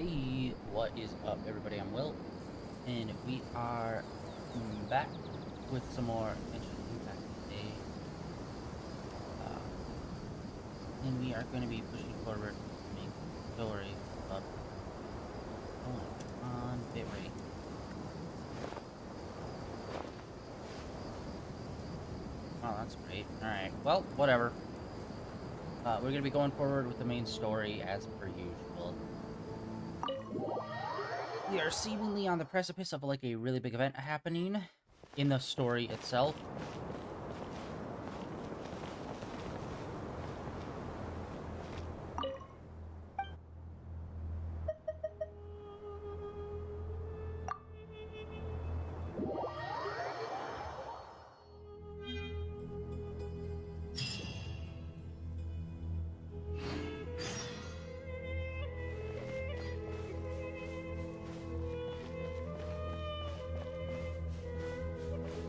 Hey, what is up, everybody? I'm Will, and we are back with some more Genshin Impact today. And we are going to be pushing forward the main story of on bitrate. Oh, that's great. Alright, well, whatever. We're going to be going forward with the main story as per usual. We are seemingly on the precipice of like a really big event happening in the story itself.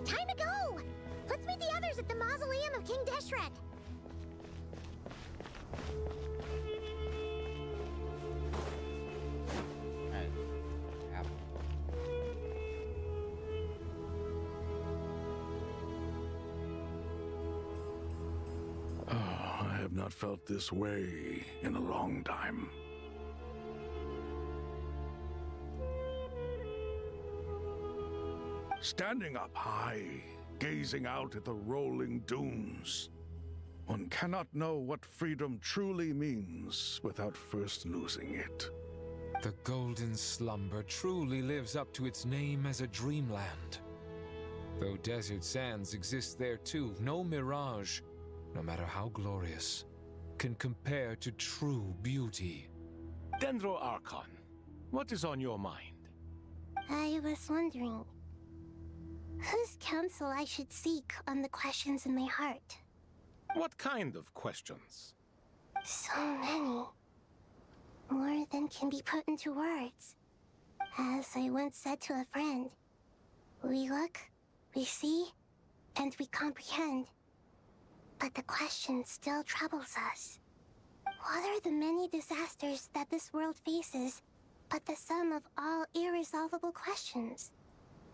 Time to go! Let's meet the others at the mausoleum of King Deshret. Alright. Yeah. I have not felt this way in a long time. Standing up high, gazing out at the rolling dunes. One cannot know what freedom truly means without first losing it. The Golden Slumber truly lives up to its name as a dreamland. Though desert sands exist there too, no mirage, no matter how glorious, can compare to true beauty. Dendro Archon, what is on your mind? I was wondering whose counsel I should seek on the questions in my heart. What kind of questions? So many. More than can be put into words. As I once said to a friend, we look, we see, and we comprehend. But the question still troubles us. What are the many disasters that this world faces, but the sum of all irresolvable questions?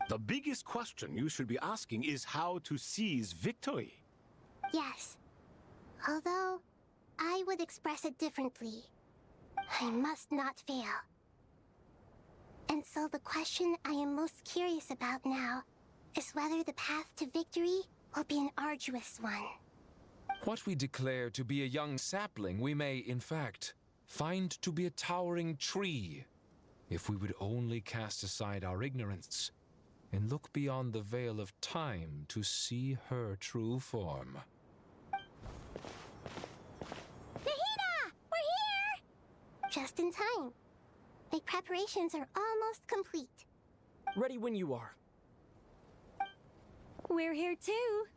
The biggest question you should be asking is how to seize victory. Yes. Although, I would express it differently. I must not fail. And so the question I am most curious about now is whether the path to victory will be an arduous one. What we declare to be a young sapling, we may, in fact, find to be a towering tree, if we would only cast aside our ignorance and look beyond the veil of time to see her true form. Nahida! We're here! Just in time. The preparations are almost complete. Ready when you are. We're here too.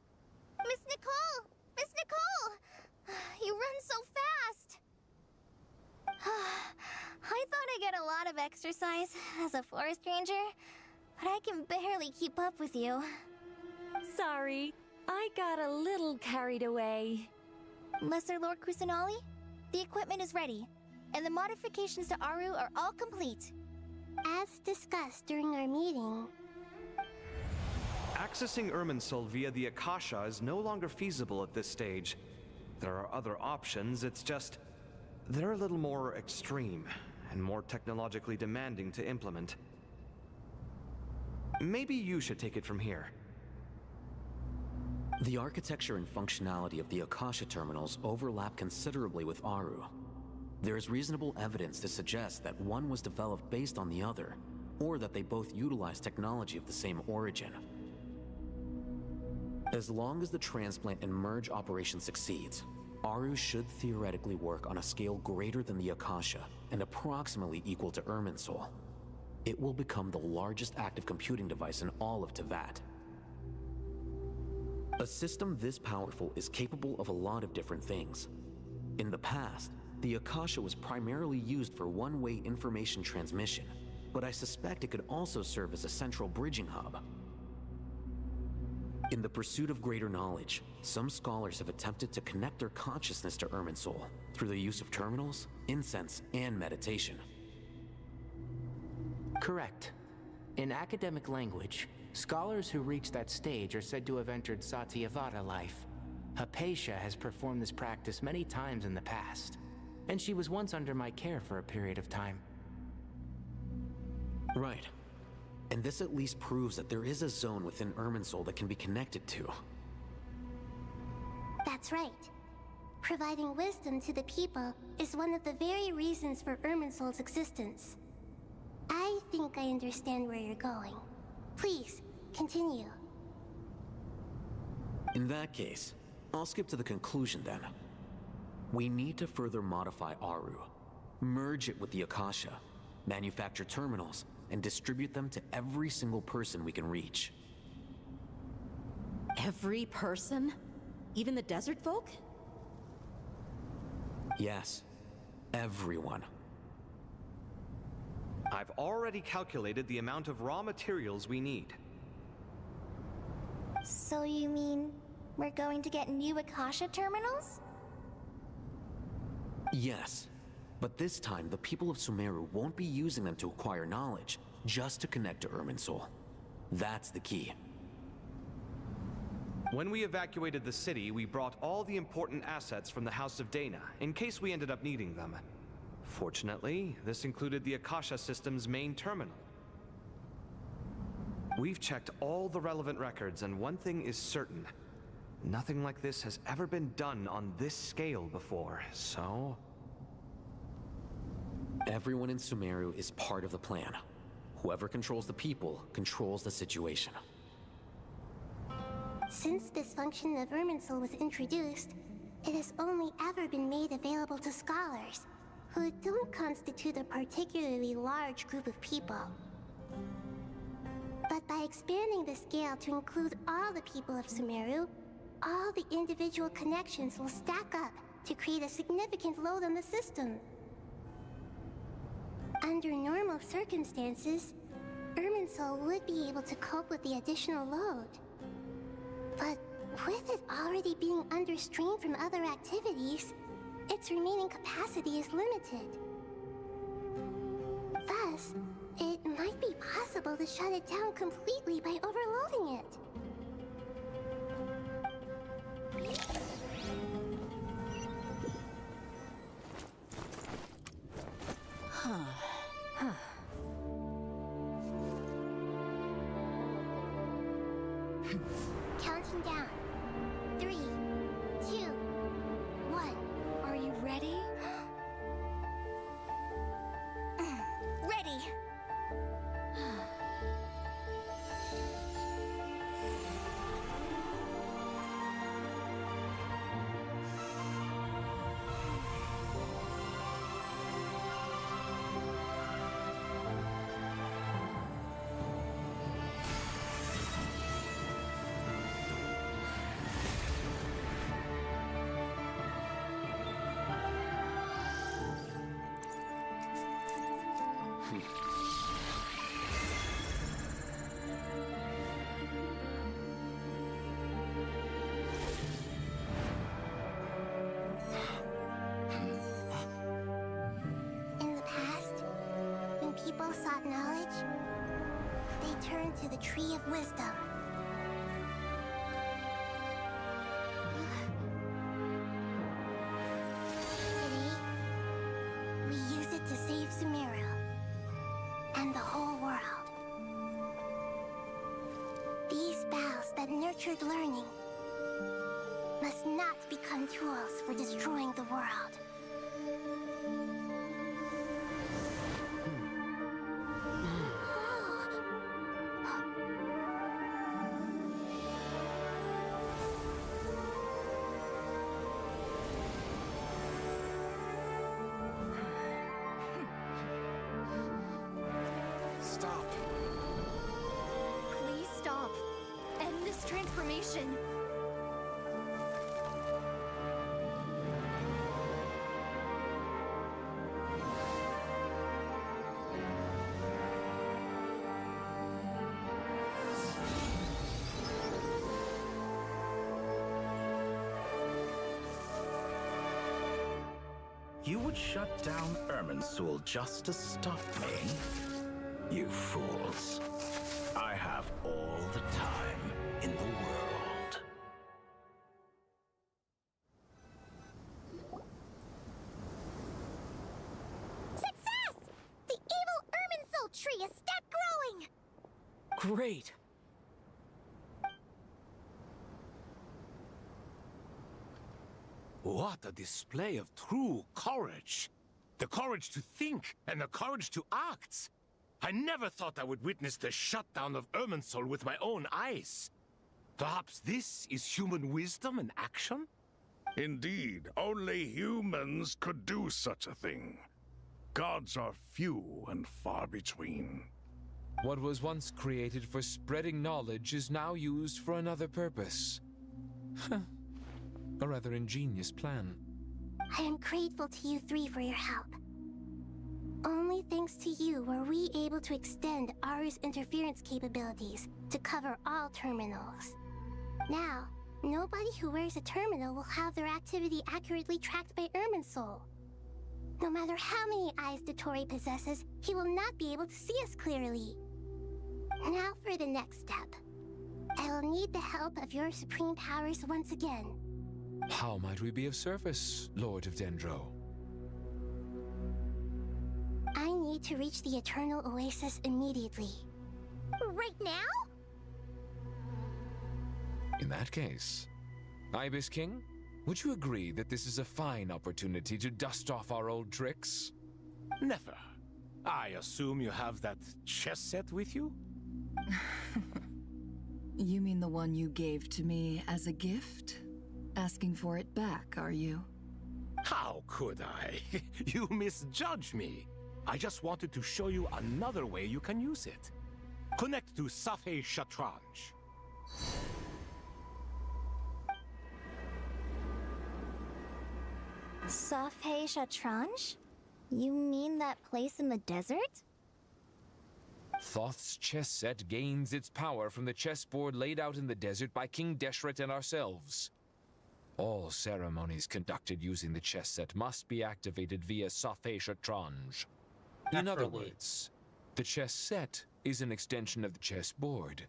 Miss Nicole! Miss Nicole! You run so fast! I thought I'd get a lot of exercise as a forest ranger, but I can barely keep up with you. Sorry, I got a little carried away. Lesser Lord Kusanali, the equipment is ready, and the modifications to Aru are all complete. As discussed during our meeting, accessing Irminsul via the Akasha is no longer feasible at this stage. There are other options, it's just they're a little more extreme and more technologically demanding to implement. Maybe you should take it from here. The architecture and functionality of the Akasha terminals overlap considerably with Aru. There is reasonable evidence to suggest that one was developed based on the other, or that they both utilize technology of the same origin. As long as the transplant and merge operation succeeds, Aru should theoretically work on a scale greater than the Akasha and approximately equal to Irminsul. It will become the largest active computing device in all of Teyvat. A system this powerful is capable of a lot of different things. In the past, the Akasha was primarily used for one-way information transmission, but I suspect it could also serve as a central bridging hub. In the pursuit of greater knowledge, some scholars have attempted to connect their consciousness to Irminsul through the use of terminals, incense, and meditation. Correct. In academic language, scholars who reach that stage are said to have entered Satyavada life. Hypatia has performed this practice many times in the past, and she was once under my care for a period of time. Right. And this at least proves that there is a zone within Irminsul that can be connected to. That's right. Providing wisdom to the people is one of the very reasons for Irminsul's existence. I think I understand where you're going. Please, continue. In that case, I'll skip to the conclusion then. We need to further modify Aru, merge it with the Akasha, manufacture terminals, and distribute them to every single person we can reach. Every person? Even the desert folk? Yes, everyone. I've already calculated the amount of raw materials we need. So you mean we're going to get new Akasha terminals? Yes, but this time the people of Sumeru won't be using them to acquire knowledge, just to connect to Irminsul. That's the key. When we evacuated the city, we brought all the important assets from the House of Dana, in case we ended up needing them. Fortunately, this included the Akasha system's main terminal. We've checked all the relevant records, and one thing is certain. Nothing like this has ever been done on this scale before, so... Everyone in Sumeru is part of the plan. Whoever controls the people controls the situation. Since this function of Irminsul was introduced, it has only ever been made available to scholars, who don't constitute a particularly large group of people. But by expanding the scale to include all the people of Sumeru, all the individual connections will stack up to create a significant load on the system. Under normal circumstances, Irminsul would be able to cope with the additional load. But with it already being under strain from other activities, its remaining capacity is limited. Thus, it might be possible to shut it down completely by overloading it. Counting down. 3, 2, 1. Are you ready? Ready! In the past, when people sought knowledge, they turned to the Tree of Wisdom. Today, we use it to save Sumeru and the whole world. These boughs that nurtured learning must not become tools for destroying the world. Stop. Please stop. End this transformation. You would shut down Irminsul just to stop me? You fools. I have all the time in the world. Success! The evil Irminsul tree has stopped growing! Great! What a display of true courage! The courage to think and the courage to act! I never thought I would witness the shutdown of Irminsul with my own eyes. Perhaps this is human wisdom in action? Indeed, only humans could do such a thing. Gods are few and far between. What was once created for spreading knowledge is now used for another purpose. A rather ingenious plan. I am grateful to you three for your help. Only thanks to you were we able to extend Aru's interference capabilities to cover all terminals. Now, nobody who wears a terminal will have their activity accurately tracked by Irminsul. No matter how many eyes Dottore possesses, he will not be able to see us clearly. Now for the next step. I will need the help of your supreme powers once again. How might we be of service, Lord of Dendro? I need to reach the Eternal Oasis immediately. Right now? In that case, Ibis King, would you agree that this is a fine opportunity to dust off our old tricks? Never. I assume you have that chess set with you? You mean the one you gave to me as a gift? Asking for it back, are you? How could I? You misjudge me. I just wanted to show you another way you can use it. Connect to Safei Shatranj. Safei Shatranj? You mean that place in the desert? Thoth's chess set gains its power from the chessboard laid out in the desert by King Deshret and ourselves. All ceremonies conducted using the chess set must be activated via Safei Shatranj. In other words, the chess set is an extension of the chessboard.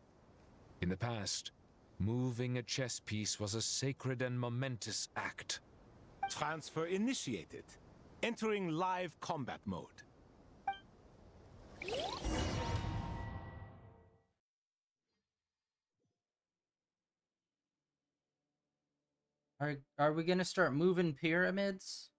In the past, moving a chess piece was a sacred and momentous act. Transfer initiated. Entering live combat mode. Are we gonna start moving pyramids?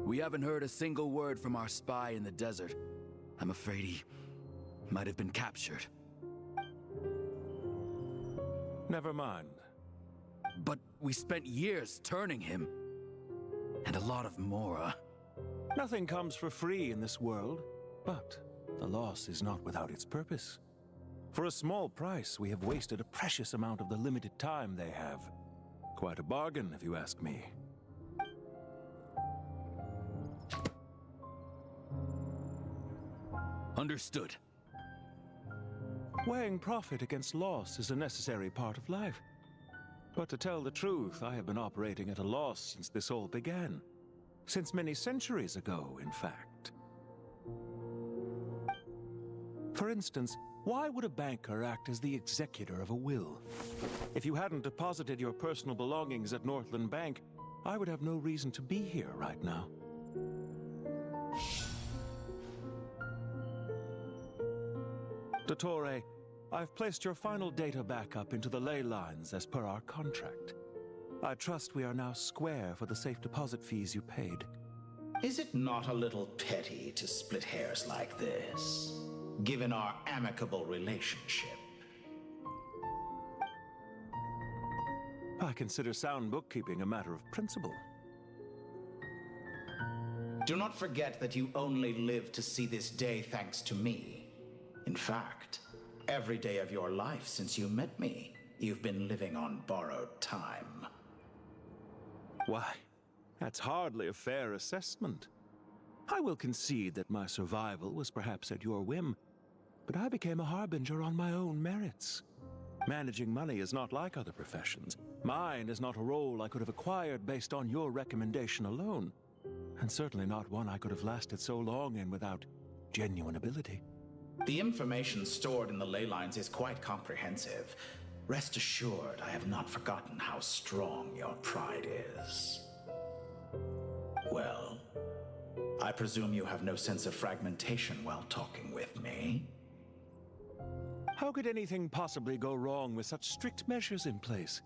We haven't heard a single word from our spy in the desert. I'm afraid he might have been captured. Never mind. But we spent years turning him. And a lot of Mora. Nothing comes for free in this world, but the loss is not without its purpose. For a small price, we have wasted a precious amount of the limited time they have. Quite a bargain, if you ask me. Understood. Weighing profit against loss is a necessary part of life. But to tell the truth, I have been operating at a loss since this all began. Since many centuries ago, in fact. For instance, why would a banker act as the executor of a will? If you hadn't deposited your personal belongings at Northland Bank, I would have no reason to be here right now. Dottore, I've placed your final data backup into the ley lines as per our contract. I trust we are now square for the safe deposit fees you paid. Is it not a little petty to split hairs like this, given our amicable relationship? I consider sound bookkeeping a matter of principle. Do not forget that you only live to see this day thanks to me. In fact, every day of your life since you met me, you've been living on borrowed time. Why, that's hardly a fair assessment. I will concede that my survival was perhaps at your whim, but I became a harbinger on my own merits. Managing money is not like other professions. Mine is not a role I could have acquired based on your recommendation alone, and certainly not one I could have lasted so long in without genuine ability. The information stored in the ley lines is quite comprehensive. Rest assured, I have not forgotten how strong your pride is. Well, I presume you have no sense of fragmentation while talking with me. How could anything possibly go wrong with such strict measures in place?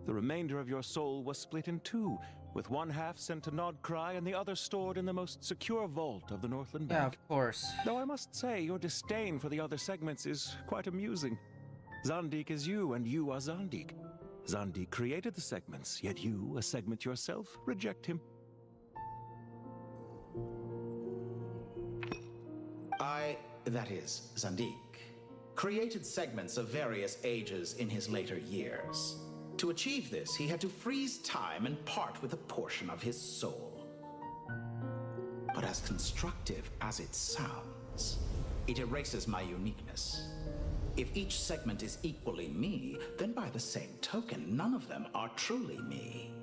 The remainder of your soul was split in two, with one half sent to Nodcry and the other stored in the most secure vault of the Northland Bank. Yeah, of course. Though I must say, your disdain for the other segments is quite amusing. Zandik is you, and you are Zandik. Zandik created the segments, yet you, a segment yourself, reject him. That is, Zandik, created segments of various ages in his later years. To achieve this, he had to freeze time and part with a portion of his soul. But as constructive as it sounds, it erases my uniqueness. If each segment is equally me, then by the same token, none of them are truly me.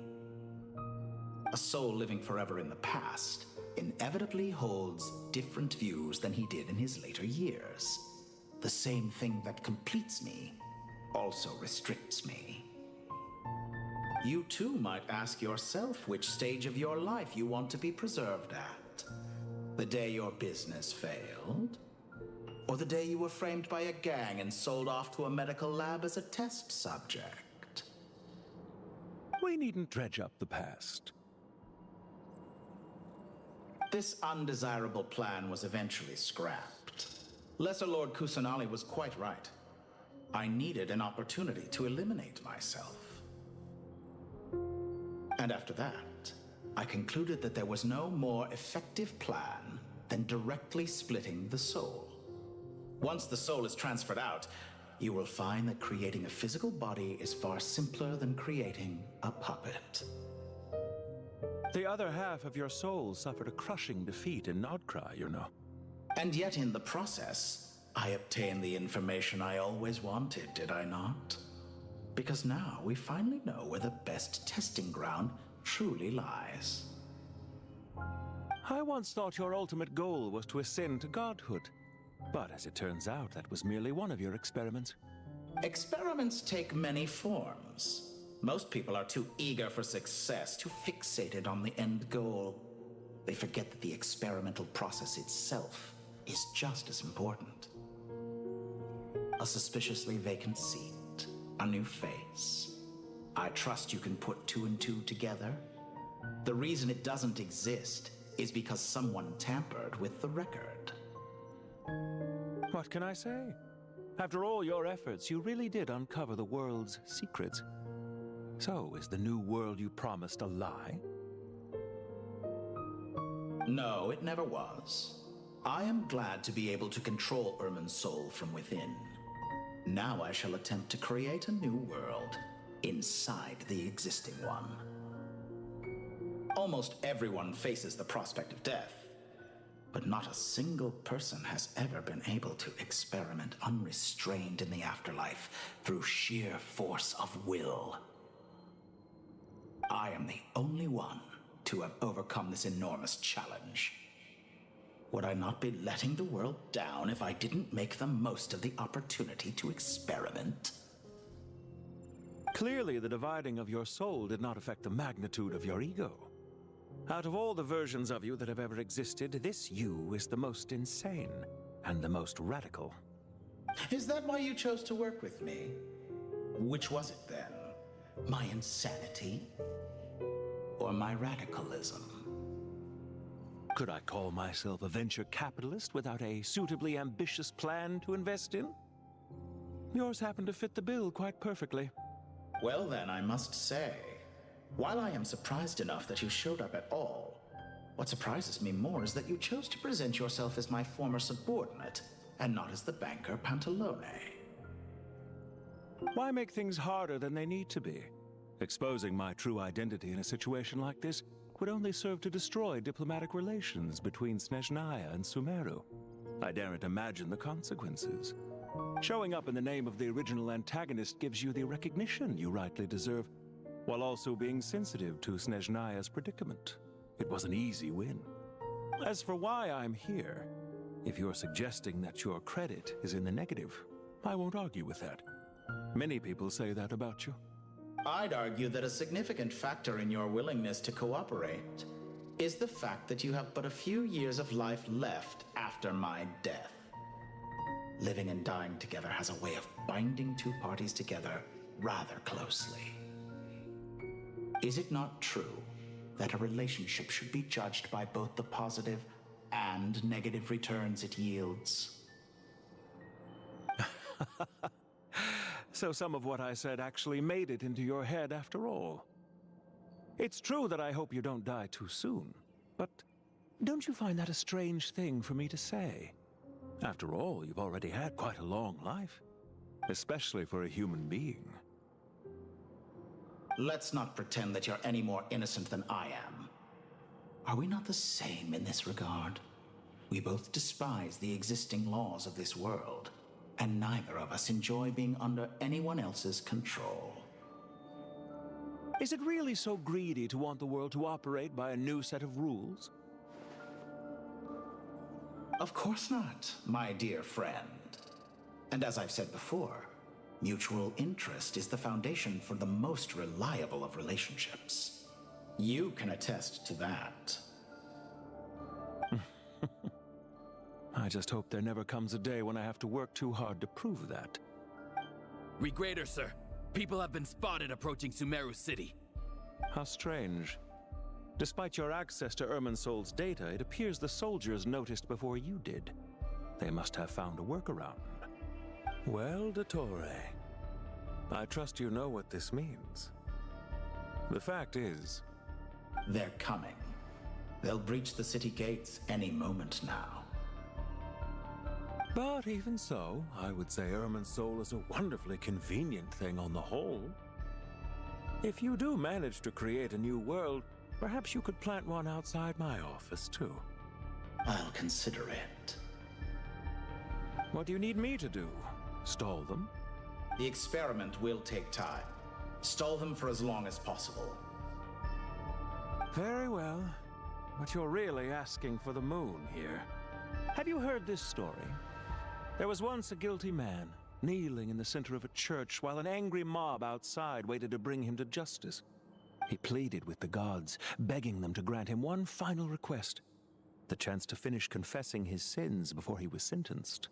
A soul living forever in the past inevitably holds different views than he did in his later years. The same thing that completes me also restricts me. You too might ask yourself which stage of your life you want to be preserved at. The day your business failed? Or the day you were framed by a gang and sold off to a medical lab as a test subject? We needn't dredge up the past. This undesirable plan was eventually scrapped. Lesser Lord Kusanali was quite right. I needed an opportunity to eliminate myself. And after that, I concluded that there was no more effective plan than directly splitting the soul. Once the soul is transferred out, you will find that creating a physical body is far simpler than creating a puppet. The other half of your soul suffered a crushing defeat in Nodcry, you know. And yet in the process, I obtained the information I always wanted, did I not? Because now we finally know where the best testing ground truly lies. I once thought your ultimate goal was to ascend to godhood. But as it turns out, that was merely one of your experiments. Experiments take many forms. Most people are too eager for success, too fixated on the end goal. They forget that the experimental process itself is just as important. A suspiciously vacant seat, a new face. I trust you can put two and two together. The reason it doesn't exist is because someone tampered with the record. What can I say? After all your efforts, you really did uncover the world's secrets. So, is the new world you promised a lie? No, it never was. I am glad to be able to control Irmin's soul from within. Now I shall attempt to create a new world inside the existing one. Almost everyone faces the prospect of death, but not a single person has ever been able to experiment unrestrained in the afterlife through sheer force of will. I am the only one to have overcome this enormous challenge. Would I not be letting the world down if I didn't make the most of the opportunity to experiment? Clearly, the dividing of your soul did not affect the magnitude of your ego. Out of all the versions of you that have ever existed, this you is the most insane and the most radical. Is that why you chose to work with me? Which was it then? My insanity? Or my radicalism? Could I call myself a venture capitalist without a suitably ambitious plan to invest in? Yours happened to fit the bill quite perfectly. Well then, I must say, while I am surprised enough that you showed up at all, what surprises me more is that you chose to present yourself as my former subordinate, and not as the banker Pantalone. Why make things harder than they need to be? Exposing my true identity in a situation like this would only serve to destroy diplomatic relations between Snezhnaya and Sumeru. I daren't imagine the consequences. Showing up in the name of the original antagonist gives you the recognition you rightly deserve, while also being sensitive to Snezhnaya's predicament. It was an easy win. As for why I'm here, if you're suggesting that your credit is in the negative, I won't argue with that. Many people say that about you. I'd argue that a significant factor in your willingness to cooperate is the fact that you have but a few years of life left after my death. Living and dying together has a way of binding two parties together rather closely. Is it not true that a relationship should be judged by both the positive and negative returns it yields? So some of what I said actually made it into your head after all. It's true that I hope you don't die too soon, but don't you find that a strange thing for me to say? After all, you've already had quite a long life, especially for a human being. Let's not pretend that you're any more innocent than I am. Are we not the same in this regard? We both despise the existing laws of this world, and neither of us enjoy being under anyone else's control. Is it really so greedy to want the world to operate by a new set of rules? Of course not, my dear friend. And as I've said before, mutual interest is the foundation for the most reliable of relationships. You can attest to that. I just hope there never comes a day when I have to work too hard to prove that. Regreater, sir. People have been spotted approaching Sumeru City. How strange. Despite your access to Irminsol's data, it appears the soldiers noticed before you did. They must have found a workaround. Well, Dottore, I trust you know what this means. The fact is... They're coming. They'll breach the city gates any moment now. But even so, I would say Irminsol is a wonderfully convenient thing on the whole. If you do manage to create a new world, perhaps you could plant one outside my office, too. I'll consider it. What do you need me to do? Stall them? The experiment will take time. Stall them for as long as possible. Very well. But you're really asking for the moon here. Have you heard this story? There was once a guilty man, kneeling in the center of a church while an angry mob outside waited to bring him to justice. He pleaded with the gods, begging them to grant him one final request: the chance to finish confessing his sins before he was sentenced.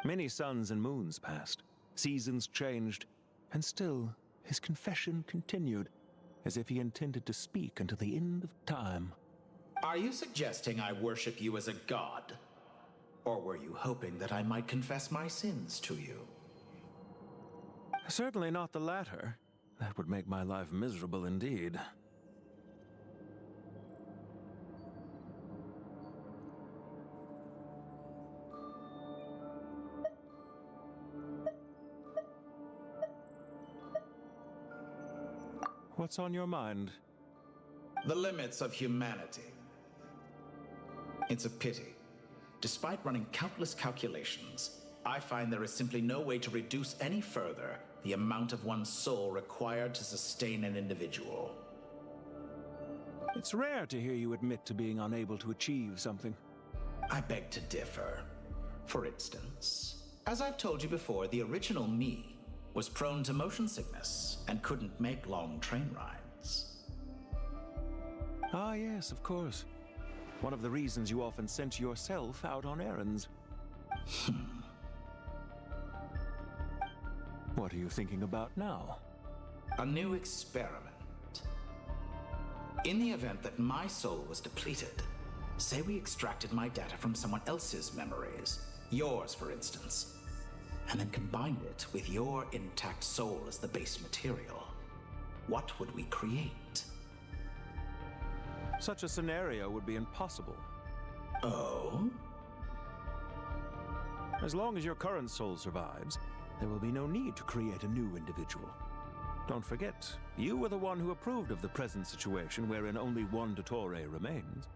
Many suns and moons passed, seasons changed, and still his confession continued, as if he intended to speak until the end of time. Are you suggesting I worship you as a god? Or were you hoping that I might confess my sins to you? Certainly not the latter. That would make my life miserable indeed. What's on your mind? The limits of humanity. It's a pity. Despite running countless calculations, I find there is simply no way to reduce any further the amount of one's soul required to sustain an individual. It's rare to hear you admit to being unable to achieve something. I beg to differ. For instance, as I've told you before, the original me was prone to motion sickness and couldn't make long train rides. Ah, yes, of course. One of the reasons you often sent yourself out on errands. What are you thinking about now? A new experiment. In the event that my soul was depleted, say we extracted my data from someone else's memories, yours for instance, and then combined it with your intact soul as the base material, what would we create? Such a scenario would be impossible. Oh? As long as your current soul survives, there will be no need to create a new individual. Don't forget, you were the one who approved of the present situation wherein only one Dottore remains.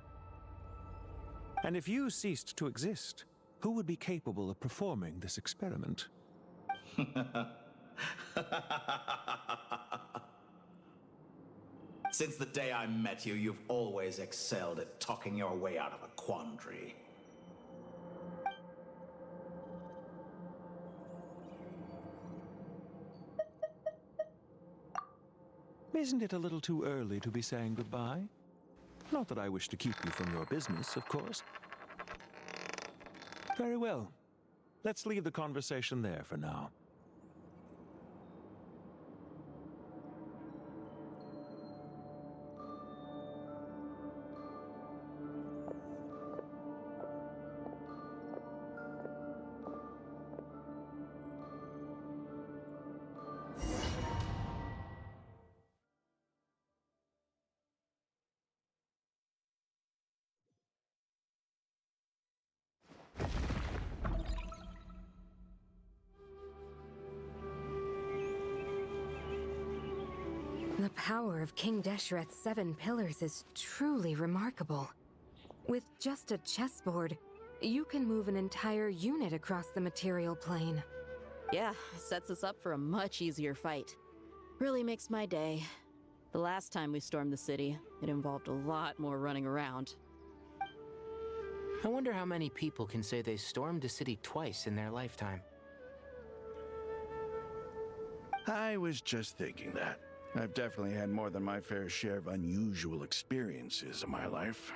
And if you ceased to exist, Who would be capable of performing this experiment? Since the day I met you, you've always excelled at talking your way out of a quandary. Isn't it a little too early to be saying goodbye? Not that I wish to keep you from your business, of course. Very well. Let's leave the conversation there for now. The power of King Deshret's 7 pillars is truly remarkable. With just a chessboard, you can move an entire unit across the material plane. Yeah, sets us up for a much easier fight. Really makes my day. The last time we stormed the city, it involved a lot more running around. I wonder how many people can say they stormed a city twice in their lifetime. I was just thinking that. I've definitely had more than my fair share of unusual experiences in my life.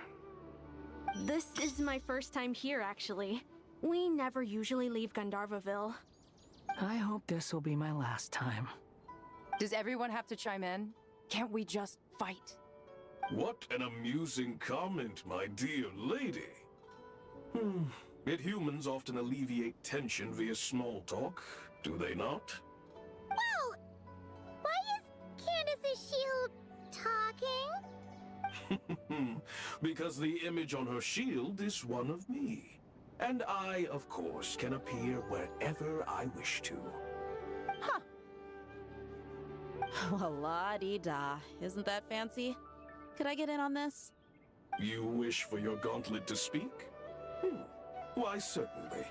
This is my first time here, actually. We never usually leave Gandharvaville. I hope this will be my last time. Does everyone have to chime in? Can't we just fight? What an amusing comment, my dear lady. Yet humans often alleviate tension via small talk, do they not? Whoa! Why is Candace's shield talking? Because the image on her shield is one of me. And I, of course, can appear wherever I wish to. Huh. Well, la-di-da. Isn't that fancy? Could I get in on this? You wish for your gauntlet to speak? Why, certainly.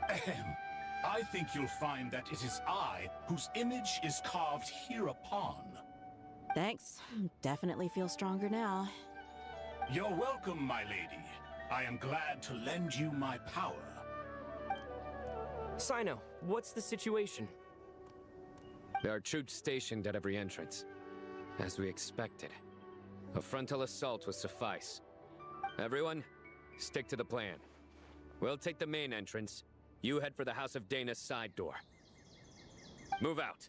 Ahem. I think you'll find that it is I whose image is carved hereupon. Thanks. Definitely feel stronger now. You're welcome, my lady. I am glad to lend you my power. Sino, what's the situation? There are troops stationed at every entrance. As we expected. A frontal assault will suffice. Everyone, stick to the plan. We'll take the main entrance. You head for the House of Dana's side door. Move out.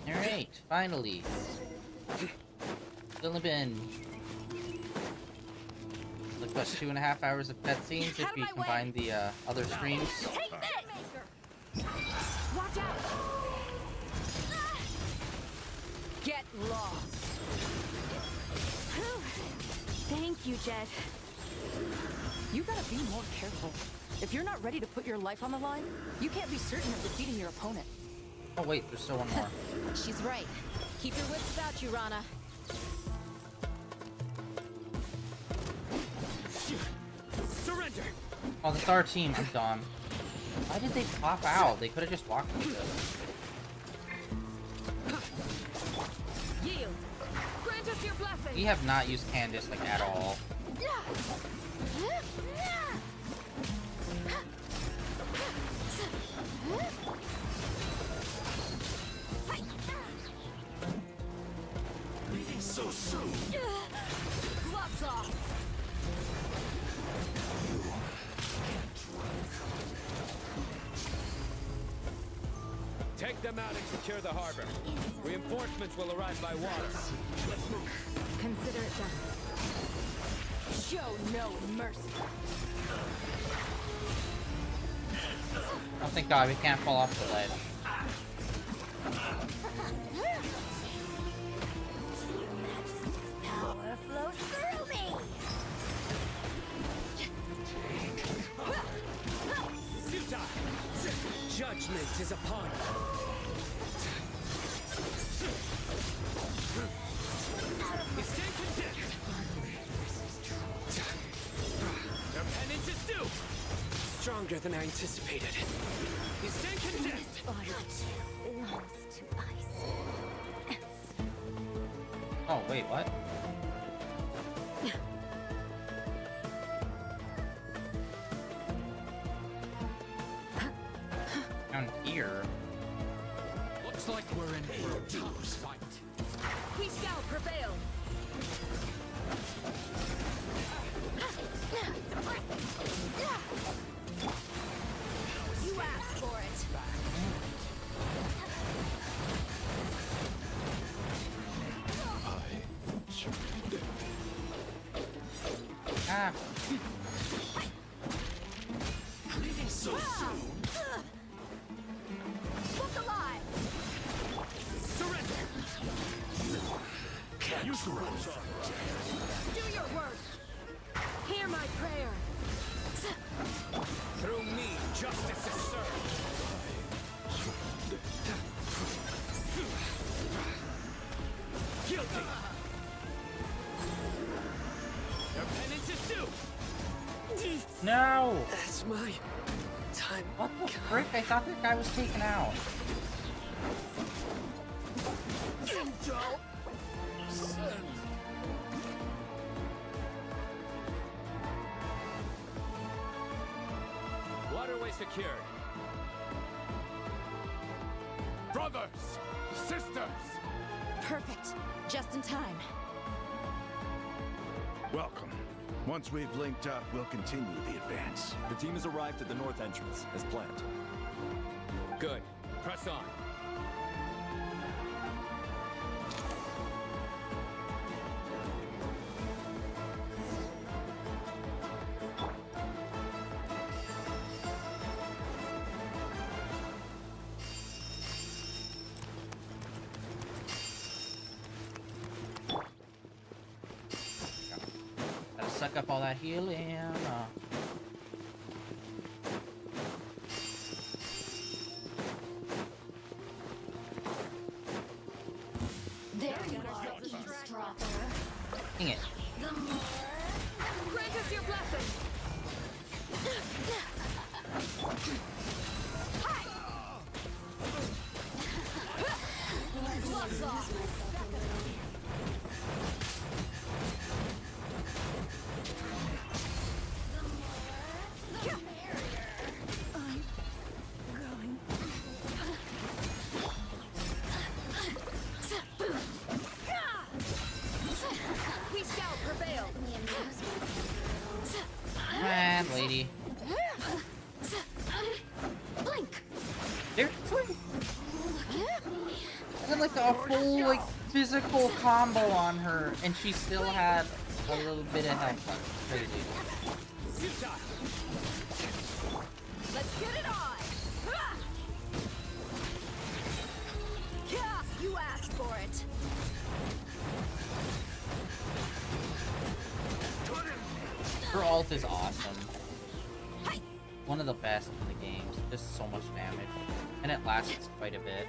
Alright, finally. It's only been like what, 2.5 hours of cutscenes if we combine the other streams. Take this! Watch out! Get lost! Thank you, Jed. You gotta be more careful. If you're not ready to put your life on the line, you can't be certain of defeating your opponent. Oh wait, there's still one more. She's right. Keep your wits about you, Rana. Surrender! Oh, that's our team. I'm done. Why did they pop out? They could have just walked into it. Yield. Grant us your blessing. We have not used Candace like at all. Leaving so soon. Gloves off. Take them out and secure the harbor. Reinforcements will arrive by water. Let's move. Consider it done. Show no mercy. Oh, thank God, we can't fall off the ledge. Power flows through me. Futile! Judgment is upon you. Stand condemned! Your penance is due! Stronger than I anticipated. You stand condemned! Belongs to ice. Oh, wait, what? Down here. Looks like we're in for a tough fight. We shall prevail. You asked for it. Ah. Leaving so soon. Look alive. Surrender. You surrender. Do your work. Hear my prayer. Through me, justice is served. Guilty. Your penance is due. No! That's my time. What the frick? I thought that guy was taken out. Waterway secured. Brothers! Sisters! Perfect. Just in time. Welcome. Once we've linked up, we'll continue the advance. The team has arrived at the north entrance, as planned. Good. Press on. Gotta suck up all that healing. There you are, eavesdropper. Dang it. Grant us your blessing. Gloves off. We shall prevail. Man, lady. Blink. Seriously? I had like a full like physical combo on her, and she still had a little bit of health left. Crazy. Let's get it on. Yeah, you asked for it. Her ult is awesome. One of the best in the game. Just so much damage, and it lasts quite a bit.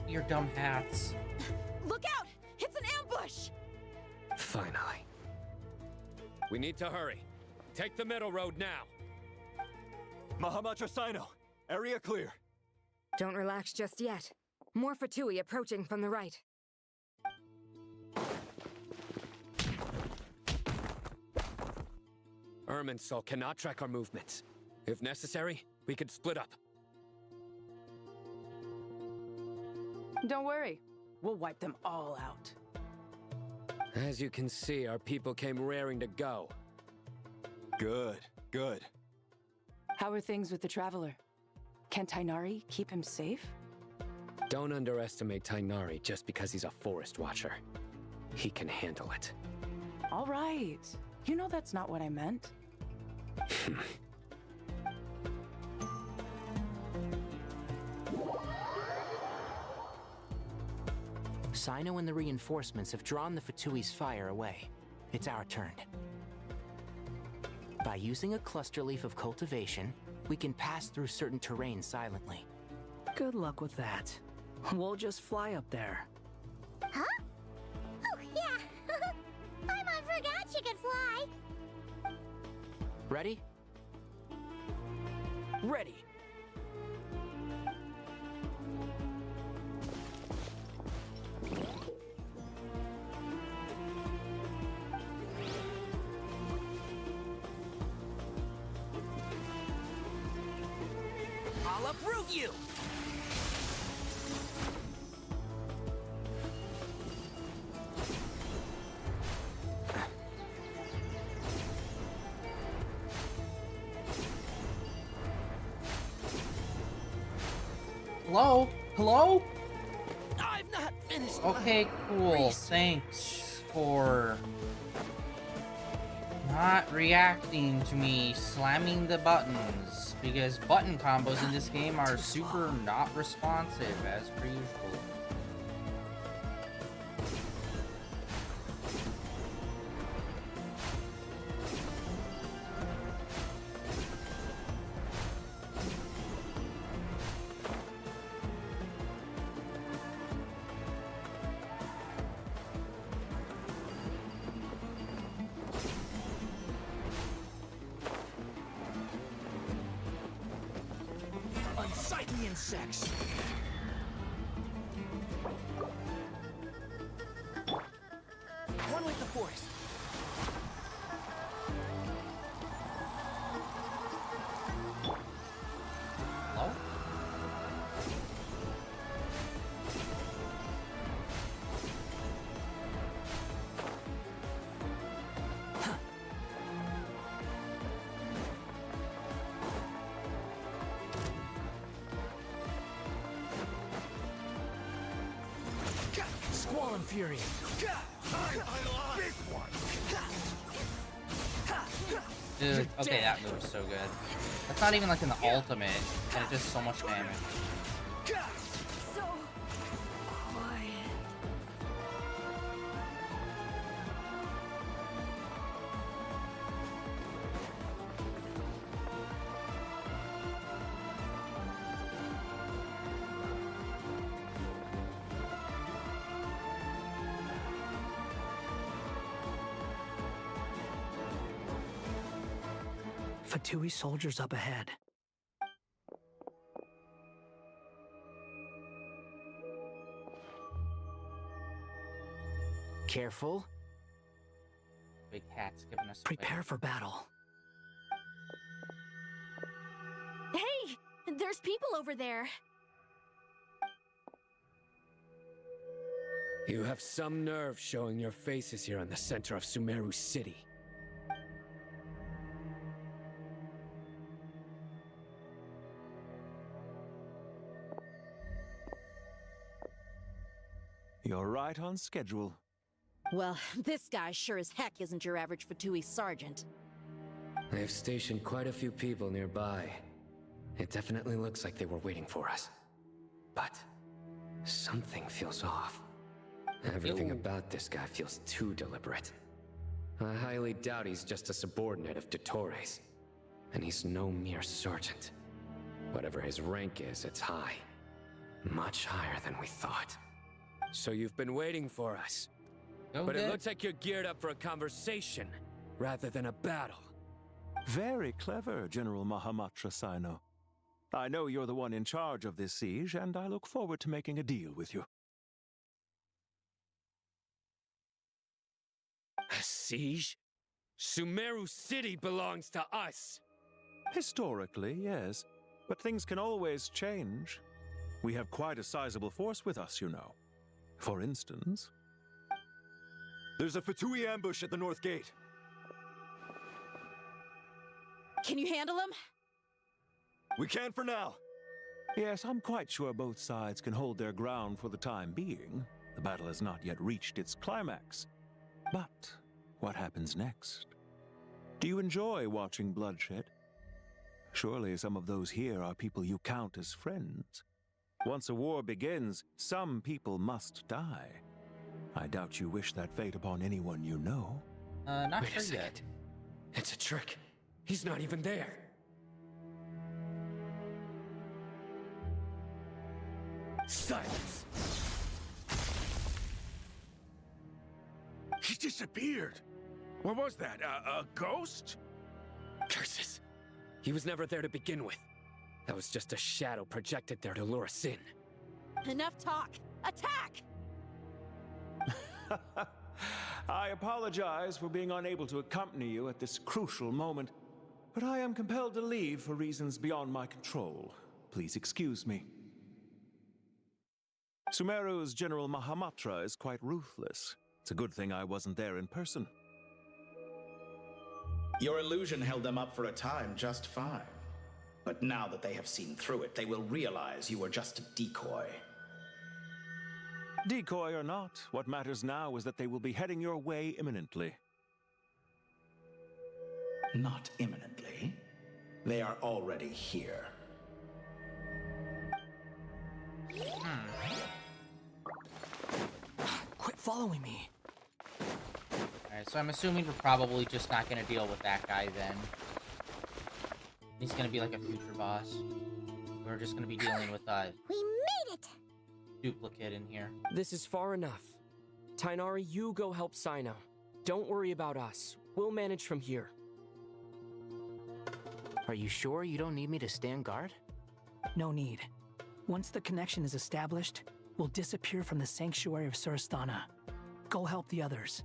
Your dumb hats. Look out! It's an ambush! Finally. We need to hurry. Take the middle road now. Mahamacha Sino, area clear. Don't relax just yet. More Fatui approaching from the right. Irminsul cannot track our movements. If necessary, we could split up. Don't worry. We'll wipe them all out. As you can see, our people came raring to go. Good, good. How are things with the Traveler? Can Tainari keep him safe? Don't underestimate Tainari just because he's a forest watcher. He can handle it. All right. You know that's not what I meant. Sino and the reinforcements have drawn the Fatui's fire away. It's our turn. By using a cluster leaf of cultivation, we can pass through certain terrain silently. Good luck with that. We'll just fly up there. Huh? Oh, yeah. I forgot you could fly. Ready? Ready. I'll uproot you! Hello? Hello? I've not finished. Okay, cool. Thanks for not reacting to me slamming the buttons, because button combos in this game are super not responsive as per usual. Unsightly insects. One with the forest. Hello? Squall and Fury. Big one. Dude, okay, that move's so good. That's not even like an ultimate, and it does so much damage. So quiet. Fatui soldiers up ahead. Careful. Big hat's giving us Prepare for battle. Hey, there's people over there. You have some nerve showing your faces here in the center of Sumeru City. You're right on schedule. Well, this guy sure as heck isn't your average Fatui sergeant. I have stationed quite a few people nearby. It definitely looks like they were waiting for us. But something feels off. Everything about this guy feels too deliberate. I highly doubt he's just a subordinate of Dottores. And he's no mere sergeant. Whatever his rank is, it's high. Much higher than we thought. So you've been waiting for us. But it looks like you're geared up for a conversation, rather than a battle. Very clever, General Mahamatra Sino. I know you're the one in charge of this siege, and I look forward to making a deal with you. A siege? Sumeru City belongs to us! Historically, yes. But things can always change. We have quite a sizable force with us, you know. For instance... There's a Fatui ambush at the north gate. Can you handle him? We can for now. Yes, I'm quite sure both sides can hold their ground for the time being. The battle has not yet reached its climax. But what happens next? Do you enjoy watching bloodshed? Surely some of those here are people you count as friends. Once a war begins, some people must die. I doubt you wish that fate upon anyone you know. Not Wait sure a second. yet. It's a trick. He's not even there. Silence! He disappeared. What was that? A ghost? Curses! He was never there to begin with. That was just a shadow projected there to lure us in. Enough talk! Attack! I apologize for being unable to accompany you at this crucial moment, but I am compelled to leave for reasons beyond my control. Please excuse me. Sumeru's General Mahamatra is quite ruthless. It's a good thing I wasn't there in person. Your illusion held them up for a time just fine. But now that they have seen through it, they will realize you were just a decoy. Decoy or not, what matters now is that they will be heading your way imminently. Not imminently. They are already here. Quit following me. Alright, so I'm assuming we're probably just not gonna deal with that guy then. He's gonna be like a future boss. We're just gonna be dealing with We made it! duplicate in here. This is far enough. Tainari, you go help Sino. Don't worry about us. We'll manage from here. Are you sure you don't need me to stand guard? No need. Once the connection is established, we'll disappear from the sanctuary of Surasthana. Go help the others.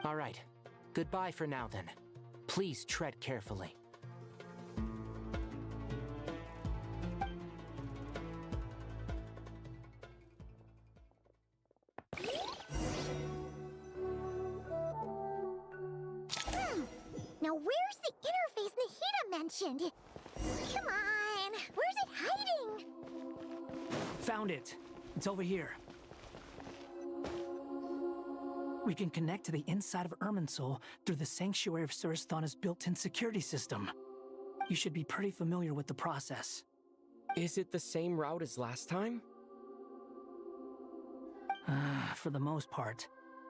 All right. Goodbye for now, then. Please tread carefully. Now where's the interface Nahida mentioned? Come on, where's it hiding? Found it. It's over here. We can connect to the inside of Irminsul through the Sanctuary of Surasthana's built-in security system. You should be pretty familiar with the process. Is it the same route as last time? For the most part,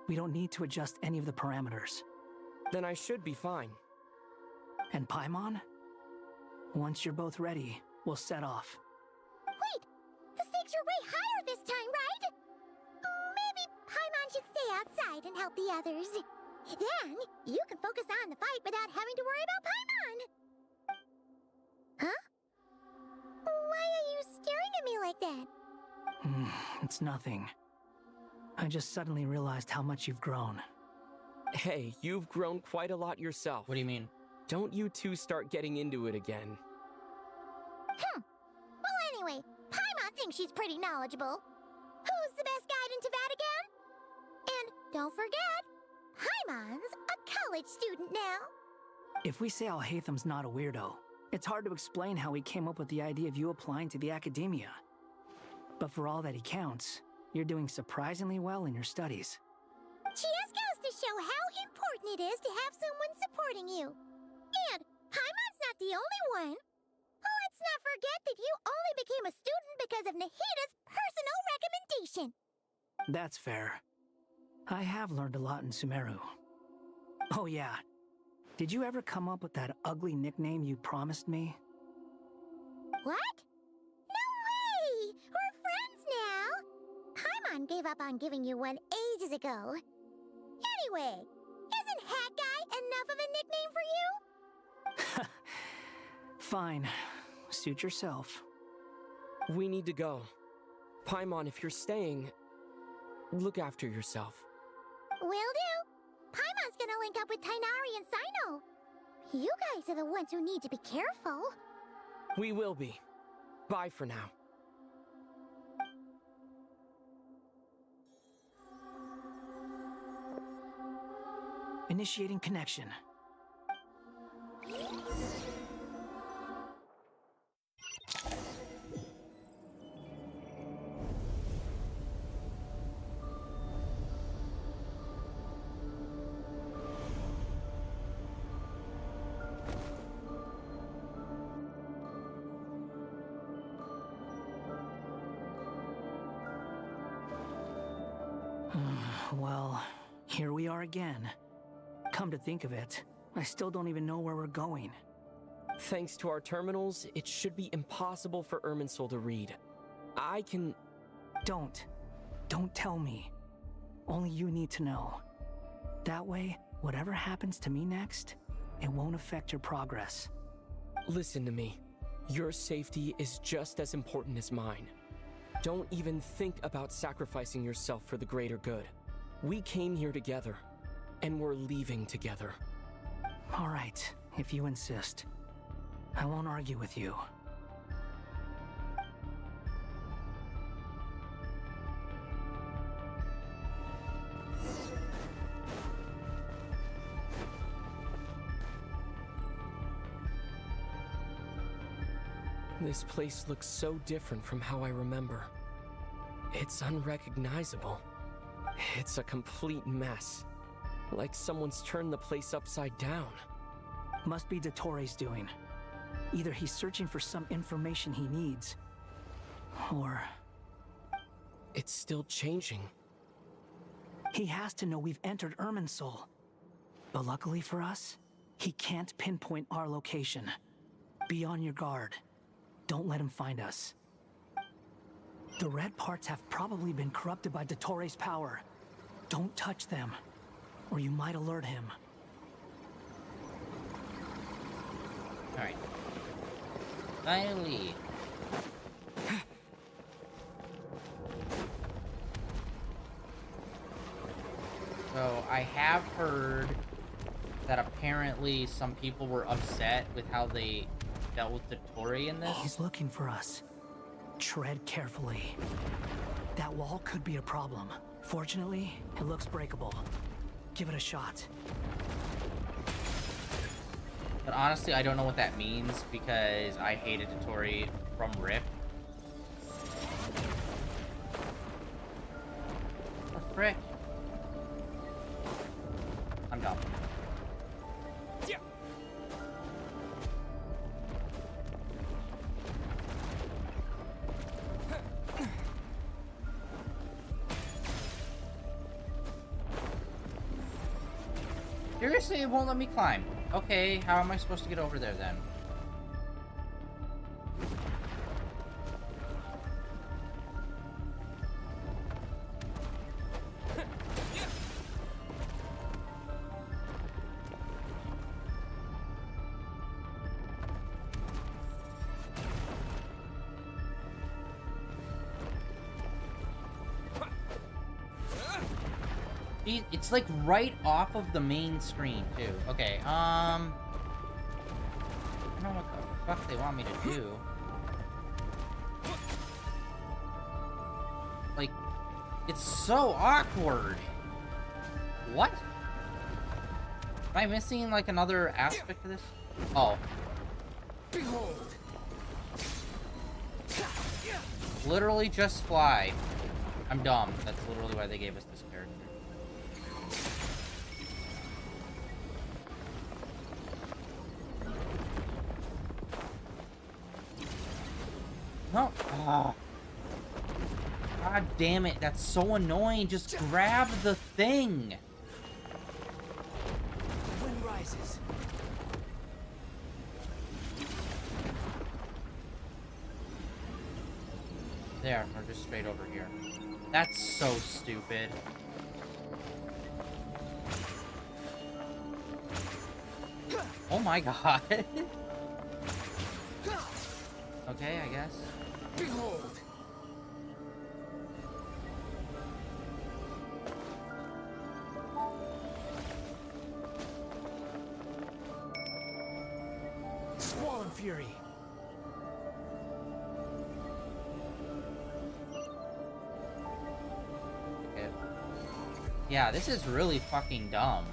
we don't need to adjust any of the parameters. Then I should be fine. And Paimon? Once you're both ready, we'll set off. Wait! The stakes are way higher this time, right? Maybe Paimon should stay outside and help the others. Then, you can focus on the fight without having to worry about Paimon. Huh? Why are you staring at me like that? It's nothing. I just suddenly realized how much you've grown. Hey, you've grown quite a lot yourself. What do you mean? Don't you two start getting into it again. Well, anyway, Paimon thinks she's pretty knowledgeable. Who's the best guide in Tavatigan? And don't forget, Paimon's a college student now. If we say Alhatham's not a weirdo, it's hard to explain how he came up with the idea of you applying to the academia. But for all that he counts, you're doing surprisingly well in your studies. Just goes to show how important it is to have someone supporting you. And Paimon's not the only one. Let's not forget that you only became a student because of Nahida's personal recommendation. That's fair. I have learned a lot in Sumeru. Oh yeah. Did you ever come up with that ugly nickname you promised me? What? No way! We're friends now! Paimon gave up on giving you one ages ago. Anyway, isn't Hat Guy enough of a nickname for you? Fine. Suit yourself. We need to go. Paimon, if you're staying, look after yourself. Will do. Paimon's gonna link up with Tainari and Sino. You guys are the ones who need to be careful. We will be. Bye for now. Initiating connection. Well, here we are again. Come to think of it, I still don't even know where we're going. Thanks to our terminals, it should be impossible for Irminsul to read. I can... Don't tell me. Only you need to know. That way, whatever happens to me next, it won't affect your progress. Listen to me. Your safety is just as important as mine. Don't even think about sacrificing yourself for the greater good. We came here together, and we're leaving together. All right, if you insist. I won't argue with you. This place looks so different from how I remember. It's unrecognizable. It's a complete mess. Like someone's turned the place upside down. Must be Dottoro's doing. Either he's searching for some information he needs, or... It's still changing. He has to know we've entered Irminsul. But luckily for us, he can't pinpoint our location. Be on your guard. Don't let him find us. The red parts have probably been corrupted by Dottoro's power. Don't touch them, or you might alert him. Alright. Finally. So, I have heard that apparently some people were upset with how they dealt with Dottori in this. He's looking for us. Tread carefully. That wall could be a problem. Fortunately, it looks breakable. Give it a shot. But honestly, I don't know what that means because I hated Dottori from RIP. What the frick? I'm dumb. Yeah. Seriously, it won't let me climb. Okay, how am I supposed to get over there then? It's like right off of the main screen too. Okay, I don't know what the fuck they want me to do. Like, it's so awkward. What? Am I missing like another aspect of this? Oh. Behold. Literally just fly. I'm dumb. That's literally why they gave us this character. No. Oh. God damn it. That's so annoying. Just grab the thing. The wind rises. There, or just straight over here. That's so stupid. Oh my god. Okay, I guess. Behold. Squall and Fury. Okay. Yeah, this is really fucking dumb.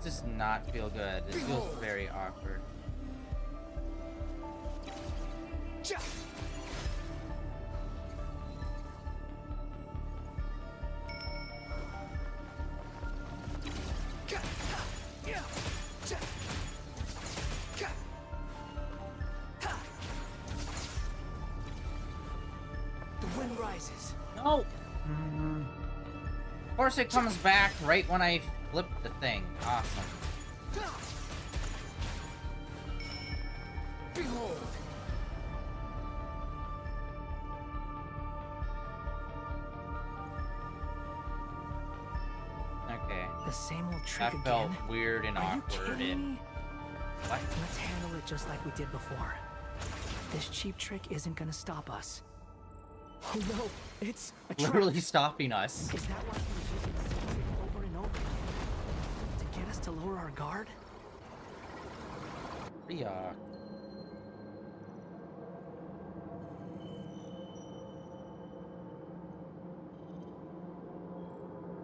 This does not feel good. This feels very awkward. The wind rises. No! course it comes back right when I flip the thing. Awesome. Behold. Okay. The same old trick That felt again? weird and Are you awkward kidding and... me? What? Let's handle it just like we did before. This cheap trick isn't gonna stop us. Oh no, it's a trap. Literally stopping us. Is that why he was using the same trick over and over? To get us to lower our guard? Yeah.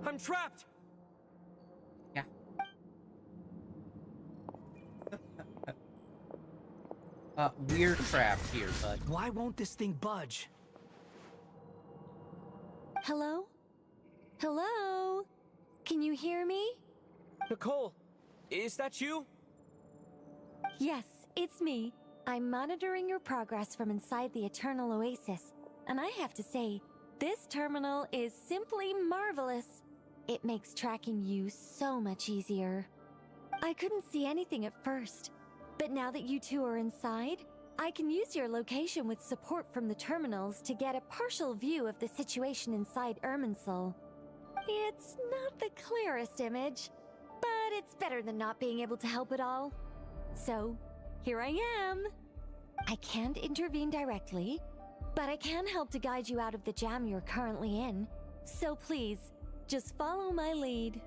I'm trapped! Yeah. Weird trap here, bud. Why won't this thing budge? Hello? Hello? Can you hear me? Nicole, is that you? Yes, it's me. I'm monitoring your progress from inside the Eternal Oasis, and I have to say, this terminal is simply marvelous. It makes tracking you so much easier. I couldn't see anything at first, but now that you two are inside, I can use your location with support from the terminals to get a partial view of the situation inside Irminsul. It's not the clearest image, but it's better than not being able to help at all. So, here I am. I can't intervene directly, but I can help to guide you out of the jam you're currently in. So please, just follow my lead.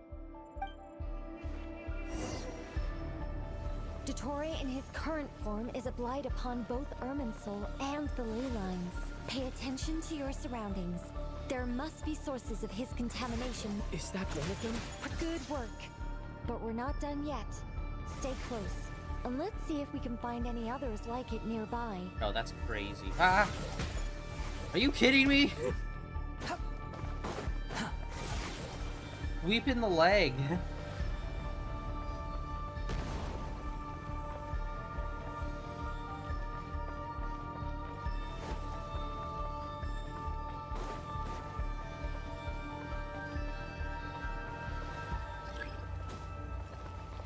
Dottore in his current form is a blight upon both Irminsul and the ley lines. Pay attention to your surroundings. There must be sources of his contamination. Is that one of them? Good work. But we're not done yet. Stay close, and let's see if we can find any others like it nearby. Oh, that's crazy. Ah! Are you kidding me? Weep in the leg.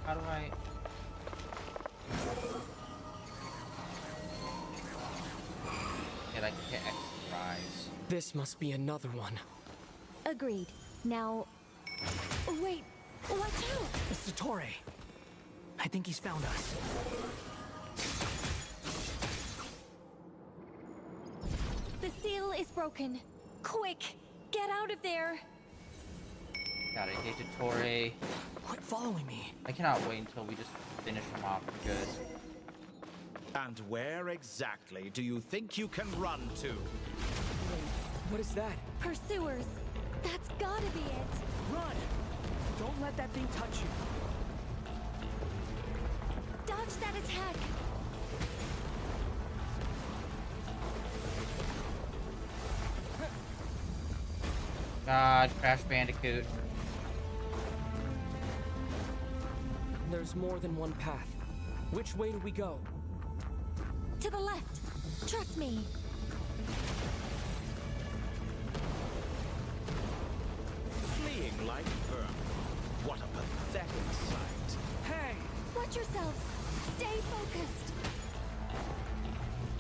How do I... Yeah, I can hit X and rise. This must be another one. Agreed. Now... Wait! Watch out! It's Dottore. I think he's found us. The seal is broken. Quick! Get out of there! Got it, hey Dottore. Quit following me. I cannot wait until we just finish him off for good. And where exactly do you think you can run to? What is that? Pursuers! That's gotta be it! Run! Don't let that thing touch you. Dodge that attack! God, Crash Bandicoot. There's more than one path. Which way do we go? To the left! Trust me! Fleeing like vermin. What a pathetic sight. Hey! Watch yourselves! Stay focused!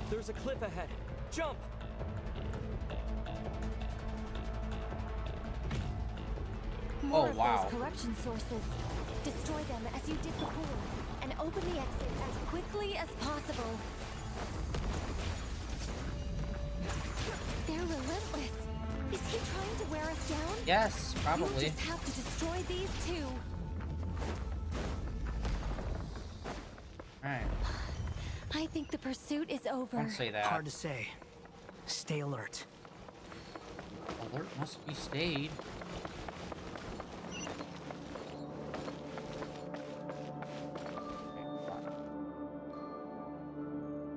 There's a cliff ahead. Jump! More of wow. those corruption sources. Destroy them as you did before, and open the exit as quickly as possible. They're relentless. Is he trying to wear us down? Yes, probably. You'll just have to destroy these too. Alright. I think the pursuit is over. Don't say that. Hard to say. Stay alert. Alert must be stayed.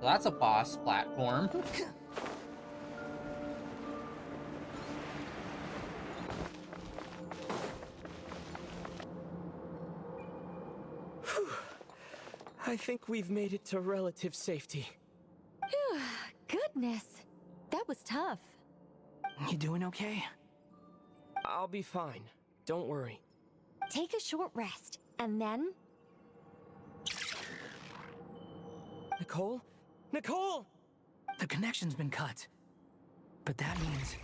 So that's a boss platform. I think we've made it to relative safety. Phew, goodness. That was tough. You doing okay? I'll be fine. Don't worry. Take a short rest, and then... Nicole? Nicole! The connection's been cut. But that means...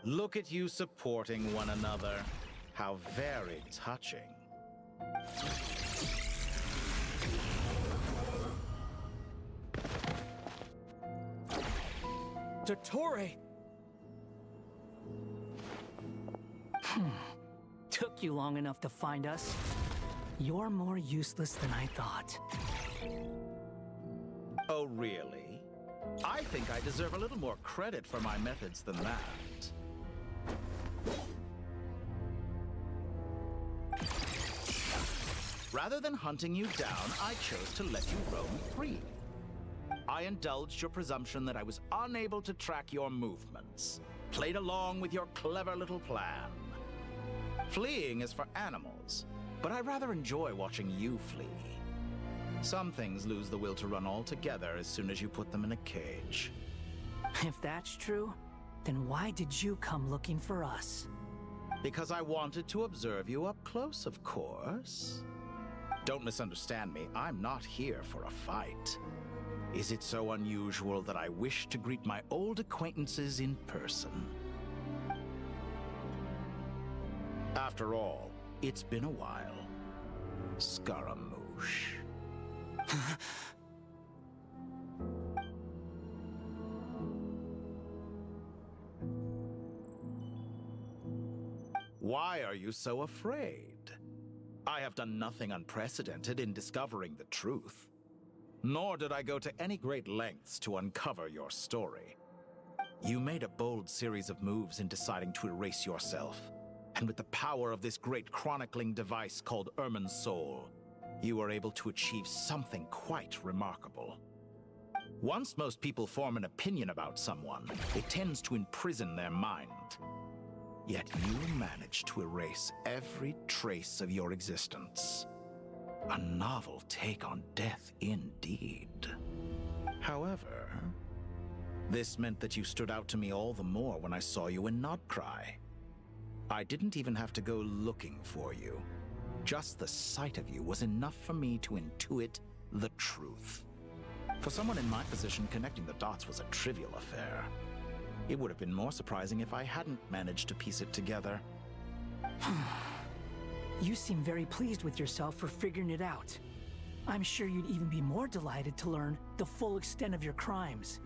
Look at you supporting one another. How very touching. Dottore! Took you long enough to find us. You're more useless than I thought. Oh, really? I think I deserve a little more credit for my methods than that. Rather than hunting you down, I chose to let you roam free. I indulged your presumption that I was unable to track your movements, played along with your clever little plan. Fleeing is for animals, but I rather enjoy watching you flee. Some things lose the will to run altogether as soon as you put them in a cage. If that's true, then why did you come looking for us? Because I wanted to observe you up close, of course. Don't misunderstand me, I'm not here for a fight. Is it so unusual that I wish to greet my old acquaintances in person? After all, it's been a while. Scaramouche. Why are you so afraid? I have done nothing unprecedented in discovering the truth. Nor did I go to any great lengths to uncover your story. You made a bold series of moves in deciding to erase yourself. And with the power of this great chronicling device called Irmin's Soul, you were able to achieve something quite remarkable. Once most people form an opinion about someone, it tends to imprison their mind. Yet you managed to erase every trace of your existence. A novel take on death indeed. However, this meant that you stood out to me all the more when I saw you in Nodcry. I didn't even have to go looking for you. Just the sight of you was enough for me to intuit the truth. For someone in my position, connecting the dots was a trivial affair. It would have been more surprising if I hadn't managed to piece it together. You seem very pleased with yourself for figuring it out. I'm sure you'd even be more delighted to learn the full extent of your crimes.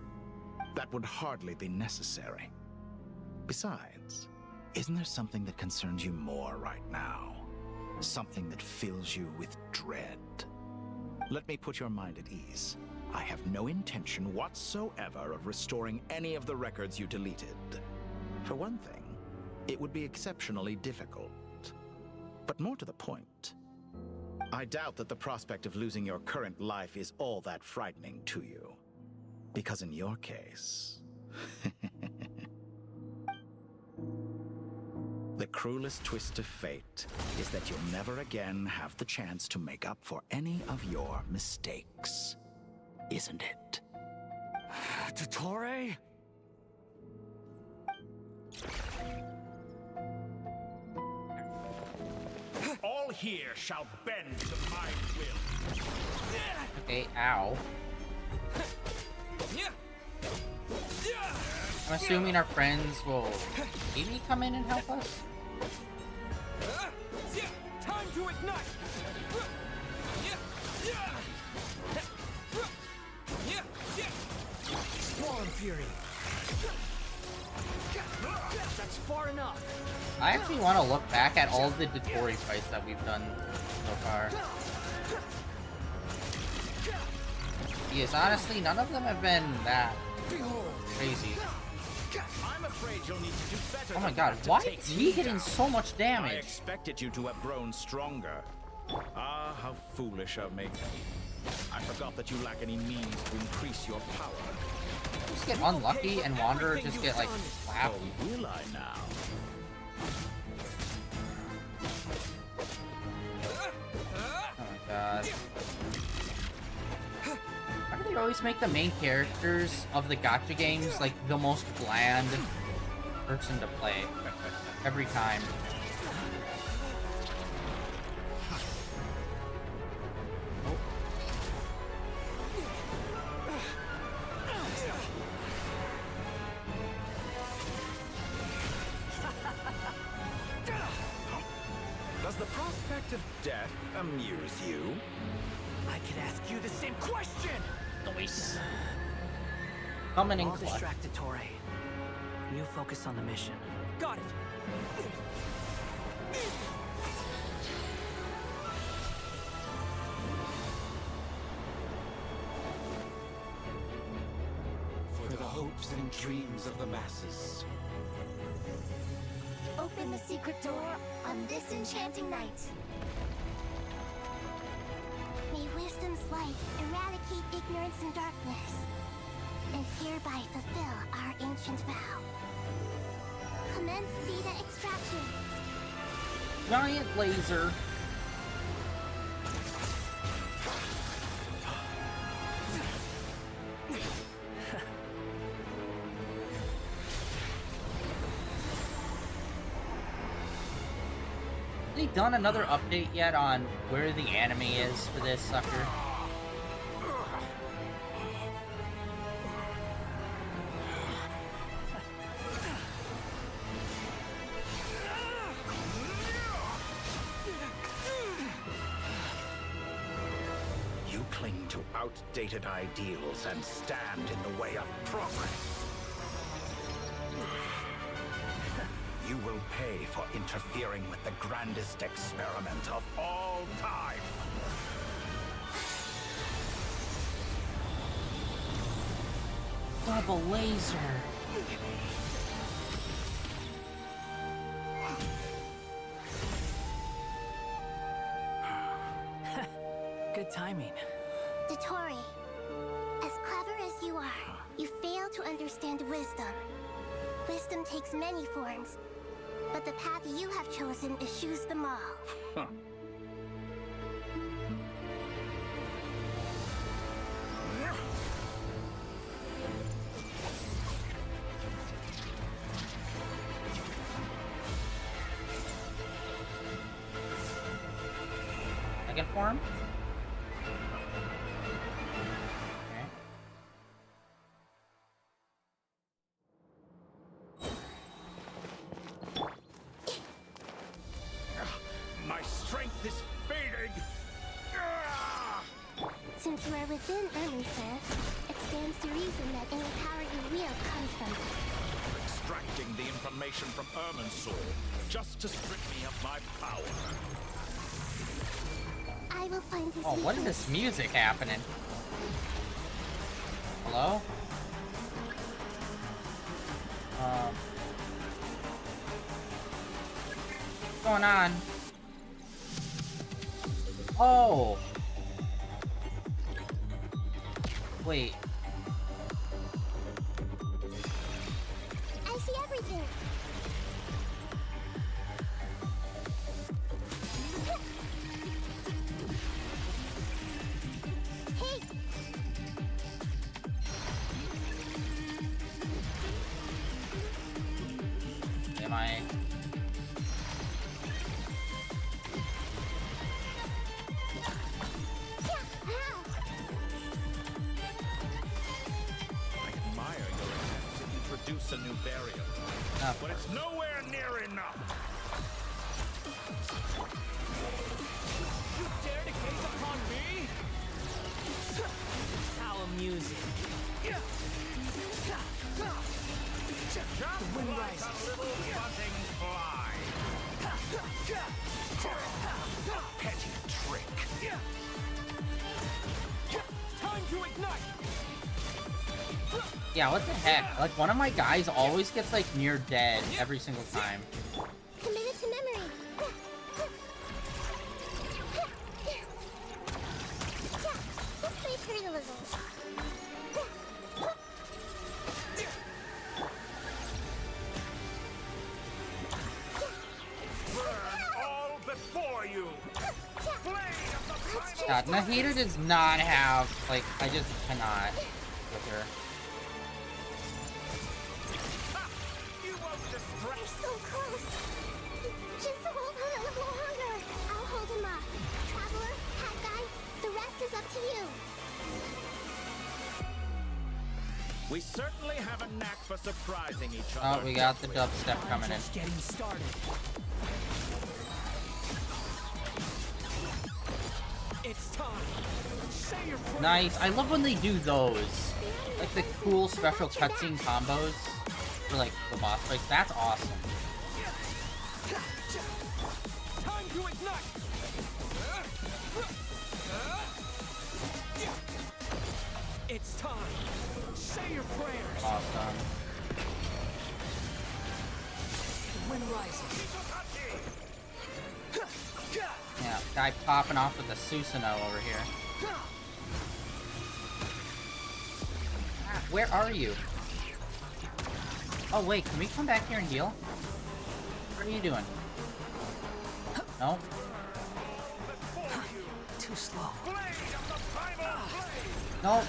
That would hardly be necessary. Besides, isn't there something that concerns you more right now? Something that fills you with dread? Let me put your mind at ease. I have no intention whatsoever of restoring any of the records you deleted. For one thing, it would be exceptionally difficult. But more to the point, I doubt that the prospect of losing your current life is all that frightening to you. Because in your case... the cruelest twist of fate is that you'll never again have the chance to make up for any of your mistakes. Isn't it? Dottore? All here shall bend to my will. Okay, ow. I'm assuming our friends will maybe come in and help us? Time to ignite! Swarm Fury! That's far enough! I actually want to look back at all the Dottore fights that we've done so far. Because honestly, none of them have been that crazy. I'm afraid you'll need to do better. Oh my god, why is he hitting so much damage? I expected you to have grown stronger. Ah, how foolish of me. I forgot that you lack any means to increase your power. Just get unlucky and Wanderer just get like slapped. Oh, will I now? Oh my god. Why do they always make the main characters of the gacha games like the most bland person to play every time. Does the prospect of death amuse you? I could ask you the same question! Noise. Coming in I'll clutch. distract the Torre. You focus on the mission. Got it! For the hopes and dreams of the masses. Open the secret door on this enchanting night. May wisdom's light eradicate ignorance and darkness, and hereby fulfill our ancient vow. Commence data extraction. Giant laser. Have they done another update yet on where the anime is for this sucker? You cling to outdated ideals and stand in the way of progress. You will pay for interfering with the grandest experiment of all time. Double laser. Good timing. Dottore, as clever as you are, you fail to understand wisdom. Wisdom takes many forms, but the path you have chosen eschews them all. Huh. Second form? My strength is fading. Since you are within Erminster, it stands to reason that any power you wield comes from it. Extracting the information from Irminsul just to strip me of my power. I will find this. Oh, what is this music happening? Hello? What's going on? Oh! Wait. I see everything. Hey! Am I? I admire your attempt to introduce a new variable, but it's nowhere near enough. You dare to gaze upon me? How amusing. Just wind like rises. a little buzzing fly. Petty trick. Time to ignite! Yeah, what the heck? Like, one of my guys always gets, like, near dead every single time. Committed to memory. This may hurt a little. Burn all before you. God, Nahida does not have, like, I just cannot with her. You won't They're so close. Just hold on a little longer. I'll hold him up. Traveler, Hat Guy, the rest is up to you. We certainly have a knack for surprising each other. Oh, we got the dubstep coming in. Just getting started. It's time. Say your prayers. Nice. I love when they do those. Like the cool special cutscene combos for like the boss fights. That's awesome. Time to ignite. It's time. Say your prayers. Awesome. The wind rises. Yeah, guy popping off with the Susanoo over here. Ah, where are you? Oh wait, can we come back here and heal? What are you doing? No? Too slow. No.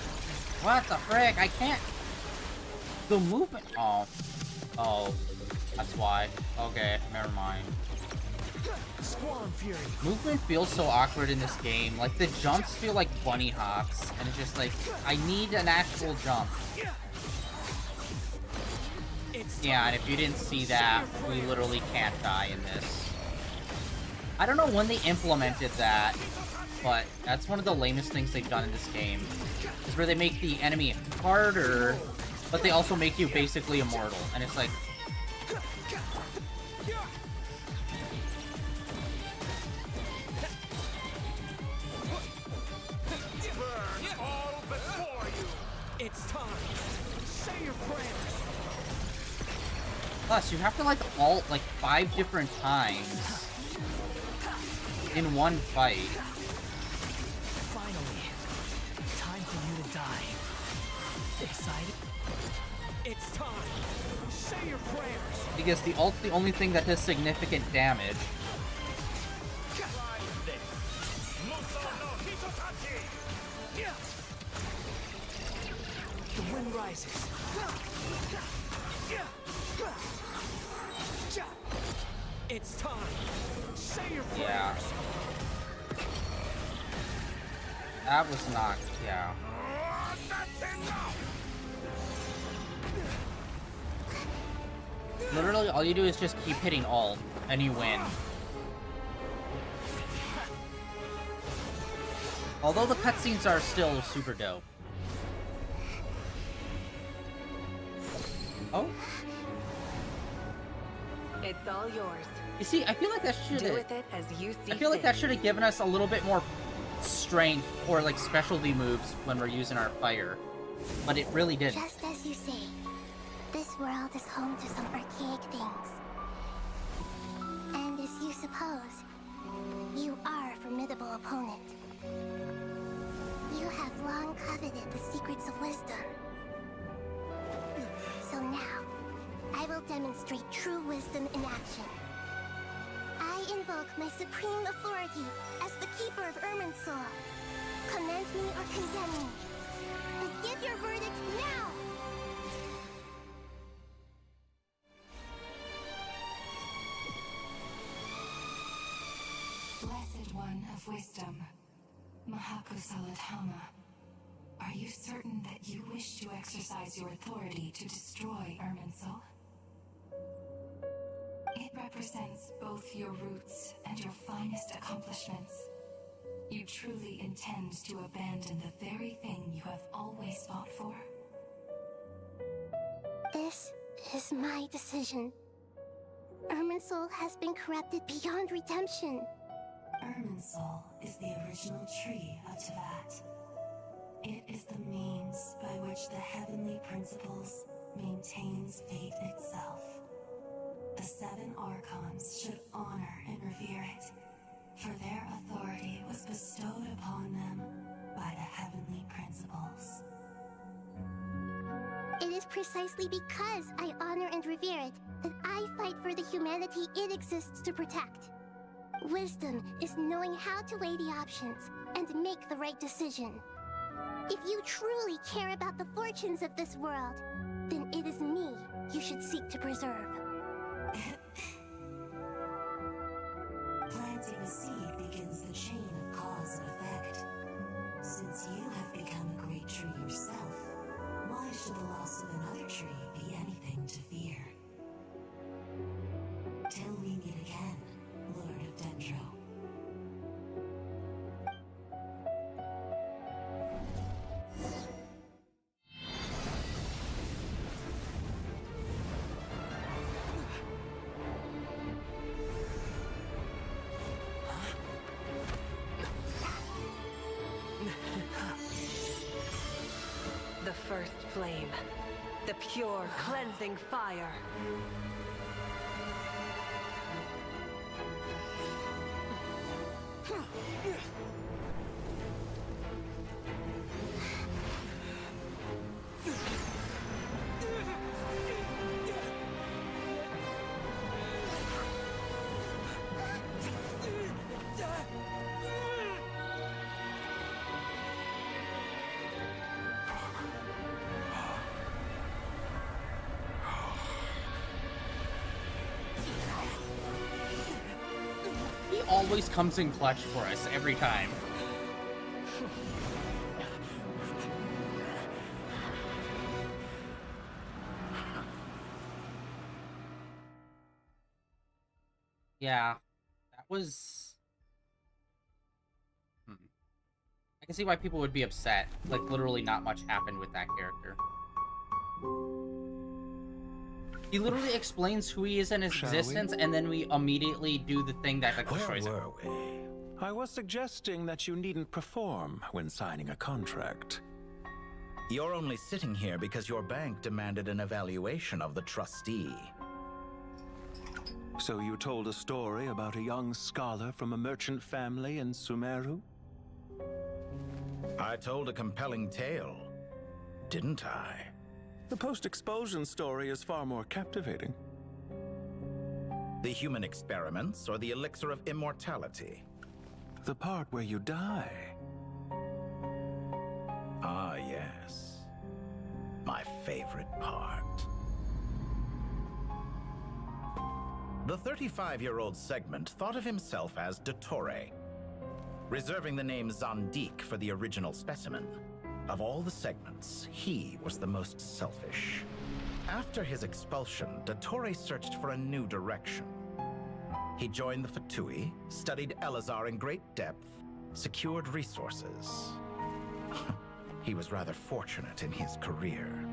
What the frick? I can't. The movement. Oh. Oh. That's why. Okay, never mind. Squall Fury. Movement feels so awkward in this game. Like, the jumps feel like bunny hops. And it's just like, I need an actual jump. Yeah, and if you didn't see that, we literally can't die in this. I don't know when they implemented that, but that's one of the lamest things they've done in this game. Is where they make the enemy harder, but they also make you basically immortal. And it's like... It's time. Say your prayers. Plus, you have to like ult like 5 different times in one fight. Finally, time for you to die. Excited? It's time. Say your prayers. Because the ult's the only thing that does significant damage. The wind rises. It's time. Say your prayers. Yeah. That was not, yeah. Literally, all you do is just keep hitting ult, and you win. Although the cutscenes are still super dope. Oh? It's all yours. You see, I feel like that should Do have... with it as you see I feel like fit. that should have given us a little bit more strength or like specialty moves when we're using our fire. But it really didn't. Just as you say, this world is home to some archaic things. And as you suppose, you are a formidable opponent. You have long coveted the secrets of wisdom. So now, I will demonstrate true wisdom in action. I invoke my supreme authority as the keeper of Irminsul. Commend me or condemn me. But give your verdict now! Blessed One of Wisdom, Mahakusaladhama, are you certain that you wish to exercise your authority to destroy Irminsul? It represents both your roots and your finest accomplishments. You truly intend to abandon the very thing you have always fought for? This is my decision. Irminsul has been corrupted beyond redemption. Irminsul is the original tree of Tevat. It is the means by which the heavenly principles maintains fate itself. The 7 Archons should honor and revere it, for their authority was bestowed upon them by the heavenly principles. It is precisely because I honor and revere it that I fight for the humanity it exists to protect. Wisdom is knowing how to weigh the options and make the right decision. If you truly care about the fortunes of this world, then it is me you should seek to preserve. flame. The pure, cleansing fire. He always comes in clutch for us every time. Yeah, that was... I can see why people would be upset. Like, literally not much happened with that character. He literally explains who he is in his existence, and then we immediately do the thing that destroys him. I was suggesting that you needn't perform when signing a contract. You're only sitting here because your bank demanded an evaluation of the trustee. So you told a story about a young scholar from a merchant family in Sumeru? I told a compelling tale, didn't I? The post-expulsion story is far more captivating. The human experiments or the elixir of immortality? The part where you die. Ah, yes. My favorite part. The 35-year-old Segment thought of himself as Dottore, reserving the name Zandik for the original specimen. Of all the segments, he was the most selfish. After his expulsion, Dottore searched for a new direction. He joined the Fatui, studied Elazar in great depth, secured resources. He was rather fortunate in his career.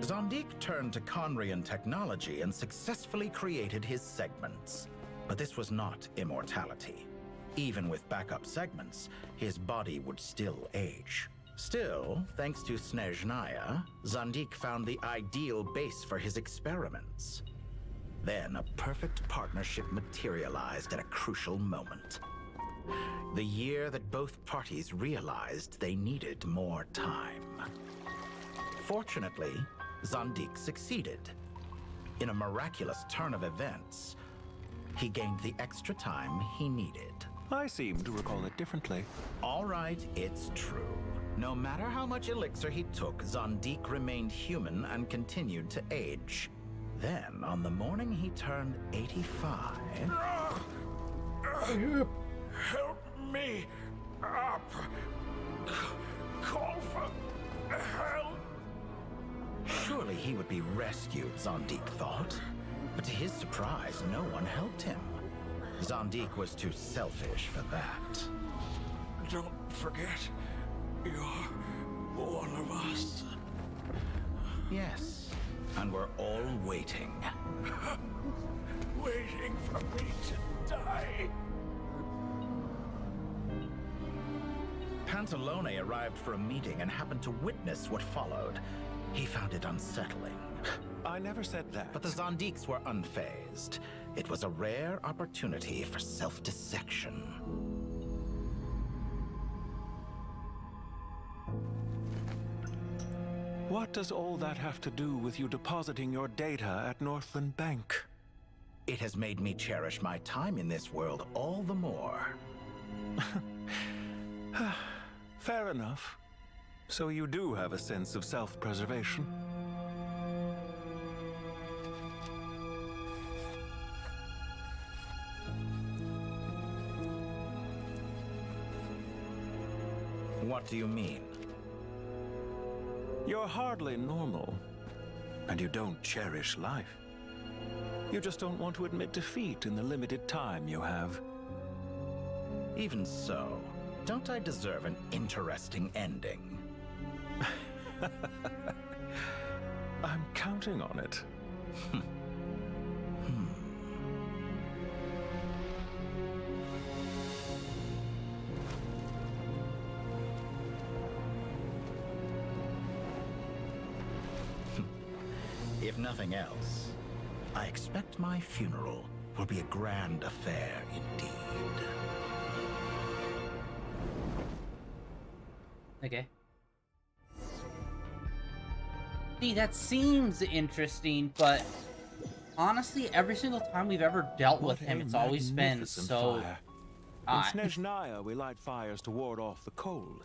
Zandik turned to Conrian technology and successfully created his segments. But this was not immortality. Even with backup segments, his body would still age. Still, thanks to Snezhnaya, Zandik found the ideal base for his experiments. Then a perfect partnership materialized at a crucial moment. The year that both parties realized they needed more time. Fortunately, Zandik succeeded. In a miraculous turn of events, he gained the extra time he needed. I seem to recall it differently. All right, it's true. No matter how much elixir he took, Zandik remained human and continued to age. Then, on the morning he turned 85... Help me up. Call for help. Surely he would be rescued, Zandik thought. But to his surprise, no one helped him. Zandik was too selfish for that. Don't forget, you're one of us. Yes, and we're all waiting. Waiting for me to die. Pantalone arrived for a meeting and happened to witness what followed. He found it unsettling. I never said that. But the Zandiks were unfazed. It was a rare opportunity for self-dissection. What does all that have to do with you depositing your data at Northland Bank? It has made me cherish my time in this world all the more. Fair enough. So you do have a sense of self-preservation. What do you mean? You're hardly normal, and you don't cherish life. You just don't want to admit defeat in the limited time you have. Even so, don't I deserve an interesting ending? I'm counting on it. If nothing else, I expect my funeral will be a grand affair indeed. Okay. See, that seems interesting, but honestly, every single time we've ever dealt with him, it's always been so... In Snezhnaya, we light fires to ward off the cold.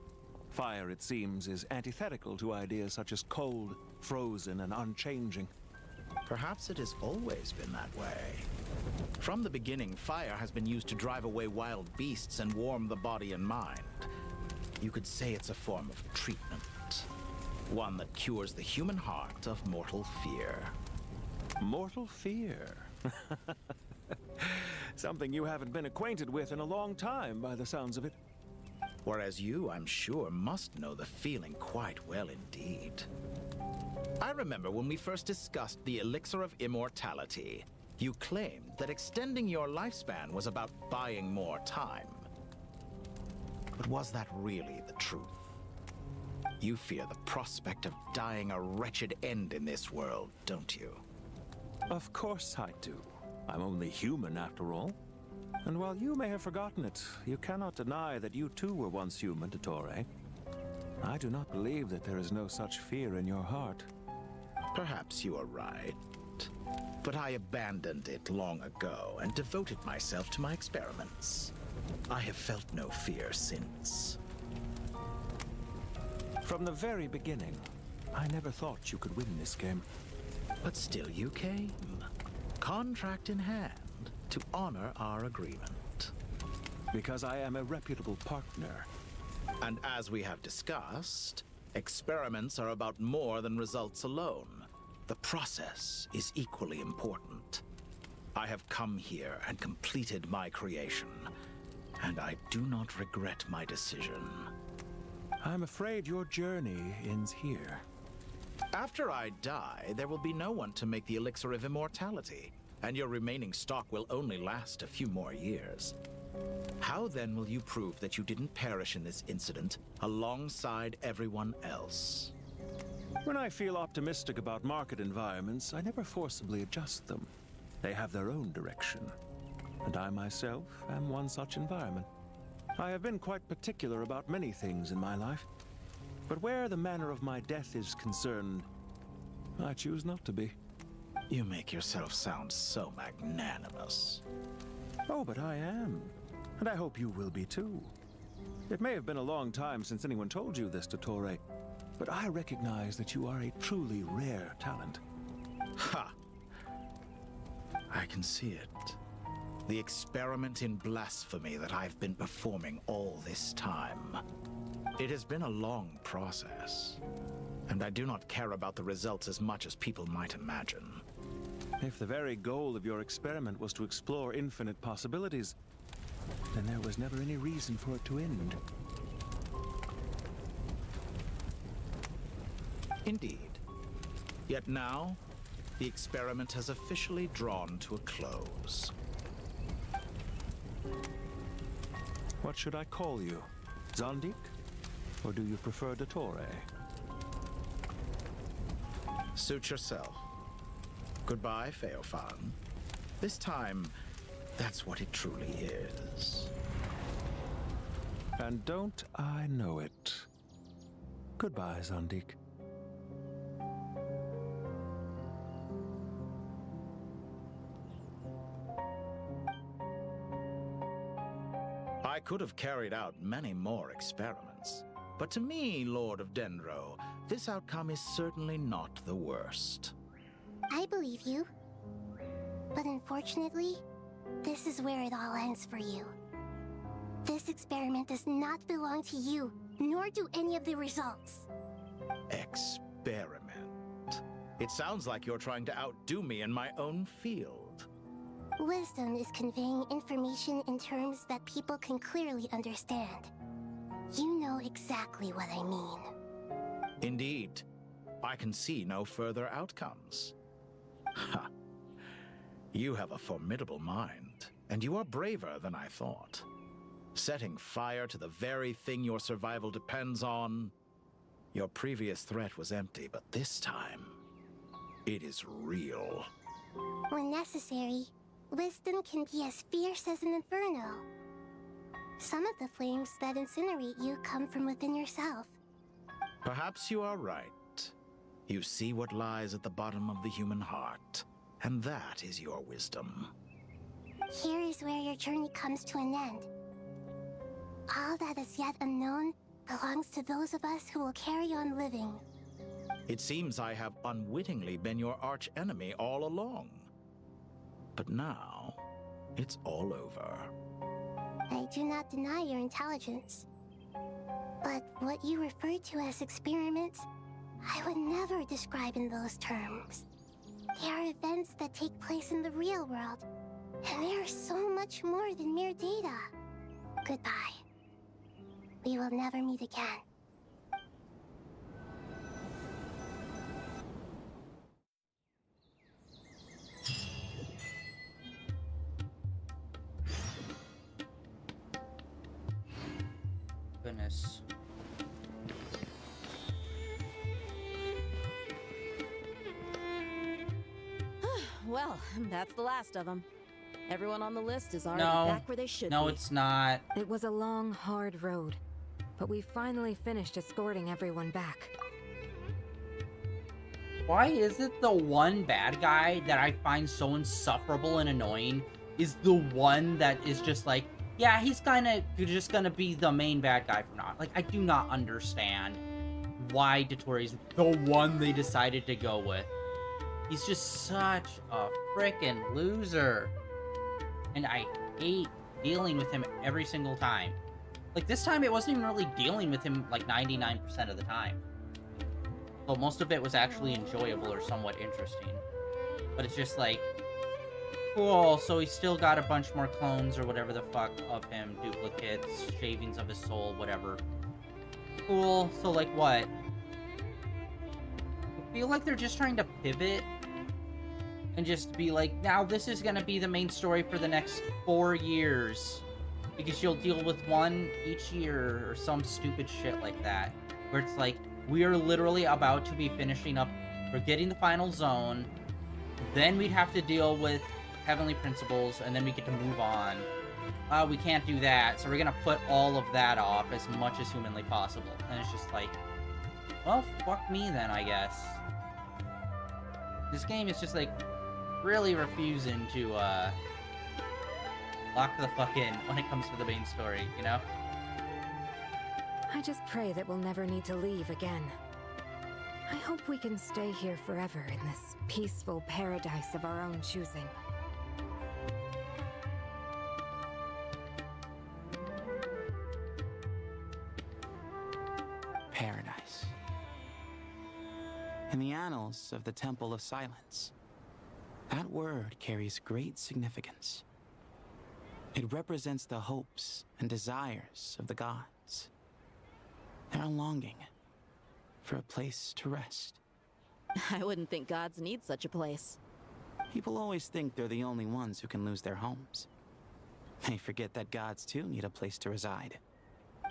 Fire, it seems, is antithetical to ideas such as cold, frozen, and unchanging. Perhaps it has always been that way. From the beginning, fire has been used to drive away wild beasts and warm the body and mind. You could say it's a form of treatment. One that cures the human heart of mortal fear. Mortal fear? Something you haven't been acquainted with in a long time, by the sounds of it. Whereas you, I'm sure, must know the feeling quite well indeed. I remember when we first discussed the elixir of immortality, you claimed that extending your lifespan was about buying more time. But was that really the truth? You fear the prospect of dying a wretched end in this world, don't you? Of course I do. I'm only human, after all. And while you may have forgotten it, you cannot deny that you too were once human, Dottore. I do not believe that there is no such fear in your heart. Perhaps you are right. But I abandoned it long ago and devoted myself to my experiments. I have felt no fear since. From the very beginning, I never thought you could win this game. But still you came, contract in hand, to honor our agreement. Because I am a reputable partner. And as we have discussed, experiments are about more than results alone. The process is equally important. I have come here and completed my creation, and I do not regret my decision. I'm afraid your journey ends here. After I die, there will be no one to make the elixir of immortality, and your remaining stock will only last a few more years. How then will you prove that you didn't perish in this incident alongside everyone else? When I feel optimistic about market environments, I never forcibly adjust them. They have their own direction. And I myself am one such environment. I have been quite particular about many things in my life. But where the manner of my death is concerned, I choose not to be. You make yourself sound so magnanimous. Oh, but I am. And I hope you will be too. It may have been a long time since anyone told you this, Dottore, but I recognize that you are a truly rare talent. Ha! I can see it. The experiment in blasphemy that I've been performing all this time. It has been a long process, and I do not care about the results as much as people might imagine. If the very goal of your experiment was to explore infinite possibilities, then there was never any reason for it to end. Indeed. Yet now, the experiment has officially drawn to a close. What should I call you? Zondik? Or do you prefer Dottore? Suit yourself. Goodbye, Feofan. This time, that's what it truly is. And don't I know it? Goodbye, Zondik. I could have carried out many more experiments, but to me, Lord of Dendro, this outcome is certainly not the worst. I believe you. But unfortunately, this is where it all ends for you. This experiment does not belong to you, nor do any of the results. Experiment? It sounds like you're trying to outdo me in my own field. Wisdom is conveying information in terms that people can clearly understand. You know exactly what I mean. Indeed. I can see no further outcomes. Ha! You have a formidable mind, and you are braver than I thought. Setting fire to the very thing your survival depends on. Your previous threat was empty, but this time, It is real. When necessary, wisdom can be as fierce as an inferno. Some of the flames that incinerate you come from within yourself. Perhaps you are right. You see what lies at the bottom of the human heart, and that is your wisdom. Here is where your journey comes to an end. All that is yet unknown belongs to those of us who will carry on living. It seems I have unwittingly been your arch enemy all along. But now, it's all over. I do not deny your intelligence. But what you refer to as experiments, I would never describe in those terms. They are events that take place in the real world, and they are so much more than mere data. Goodbye. We will never meet again. Goodness. Well, that's the last of them. Everyone on the list is already No. back where they should be. No, it's not. It was a long, hard road, but we finally finished escorting everyone back. Why is it the one bad guy that I find so insufferable and annoying is the one that is just like, yeah, he's just gonna be the main bad guy from now on. Like, I do not understand why Dotori's the one they decided to go with. He's just such a frickin' loser. And I hate dealing with him every single time. Like, this time it wasn't even really dealing with him like 99% of the time. But most of it was actually enjoyable or somewhat interesting. But it's just like, cool, so he's still got a bunch more clones or whatever the fuck of him, duplicates, shavings of his soul, whatever. Cool, so like what? I feel like they're just trying to pivot and just be like, now this is gonna be the main story for the next 4 years. Because you'll deal with one each year or some stupid shit like that. Where it's like, we are literally about to be finishing up, we're getting the final zone, then we'd have to deal with Heavenly Principles, and then we get to move on. We can't do that, so we're gonna put all of that off as much as humanly possible. And it's just like, well, fuck me then, I guess. This game is just like, really refusing to, lock the fuck in when it comes to the main story, you know? I just pray that we'll never need to leave again. I hope we can stay here forever in this peaceful paradise of our own choosing. Paradise. In the annals of the Temple of Silence, that word carries great significance. It represents the hopes and desires of the gods. Their longing for a place to rest. I wouldn't think gods need such a place. People always think they're the only ones who can lose their homes. They forget that gods too need a place to reside.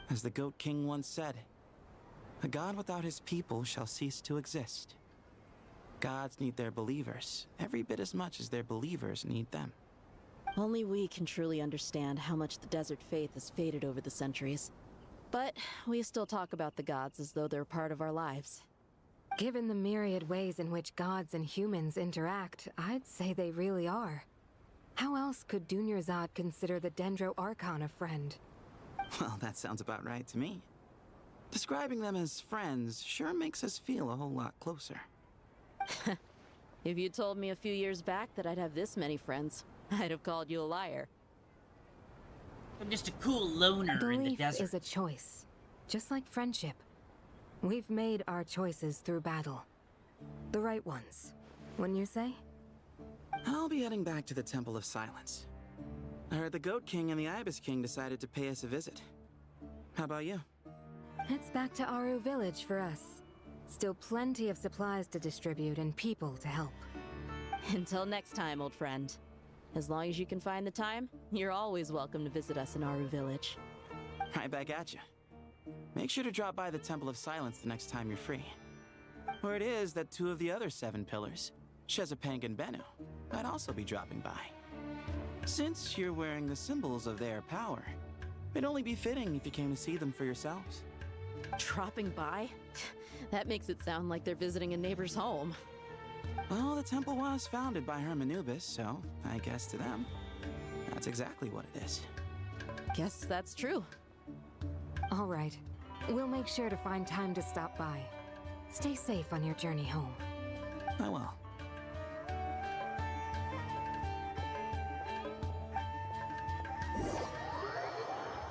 As the Goat King once said, a god without his people shall cease to exist. Gods need their believers every bit as much as their believers need them. Only we can truly understand how much the desert faith has faded over the centuries. But we still talk about the gods as though they're part of our lives. Given the myriad ways in which gods and humans interact, I'd say they really are. How else could Dunyarzad consider the Dendro Archon a friend? Well, that sounds about right to me. Describing them as friends sure makes us feel a whole lot closer. If you told me a few years back that I'd have this many friends, I'd have called you a liar. I'm just a cool loner in the Belief desert. is a choice, just like friendship. We've made our choices through battle. The right ones, wouldn't you say? I'll be heading back to the Temple of Silence. I heard the Goat King and the Ibis King decided to pay us a visit. How about you? It's back to Aru Village for us. Still plenty of supplies to distribute and people to help. Until next time, old friend. As long as you can find the time, you're always welcome to visit us in Aru Village. Right back at you. Make sure to drop by the Temple of Silence the next time you're free. Where it is that 2 of the other 7 pillars Shezapang and Bennu. I'd also be dropping by. Since you're wearing the symbols of their power, it'd only be fitting if you came to see them for yourselves. Dropping by? That makes it sound like they're visiting a neighbor's home. Well, the temple was founded by Hermanubis, so I guess to them, that's exactly what it is. Guess that's true. All right. We'll make sure to find time to stop by. Stay safe on your journey home. I will.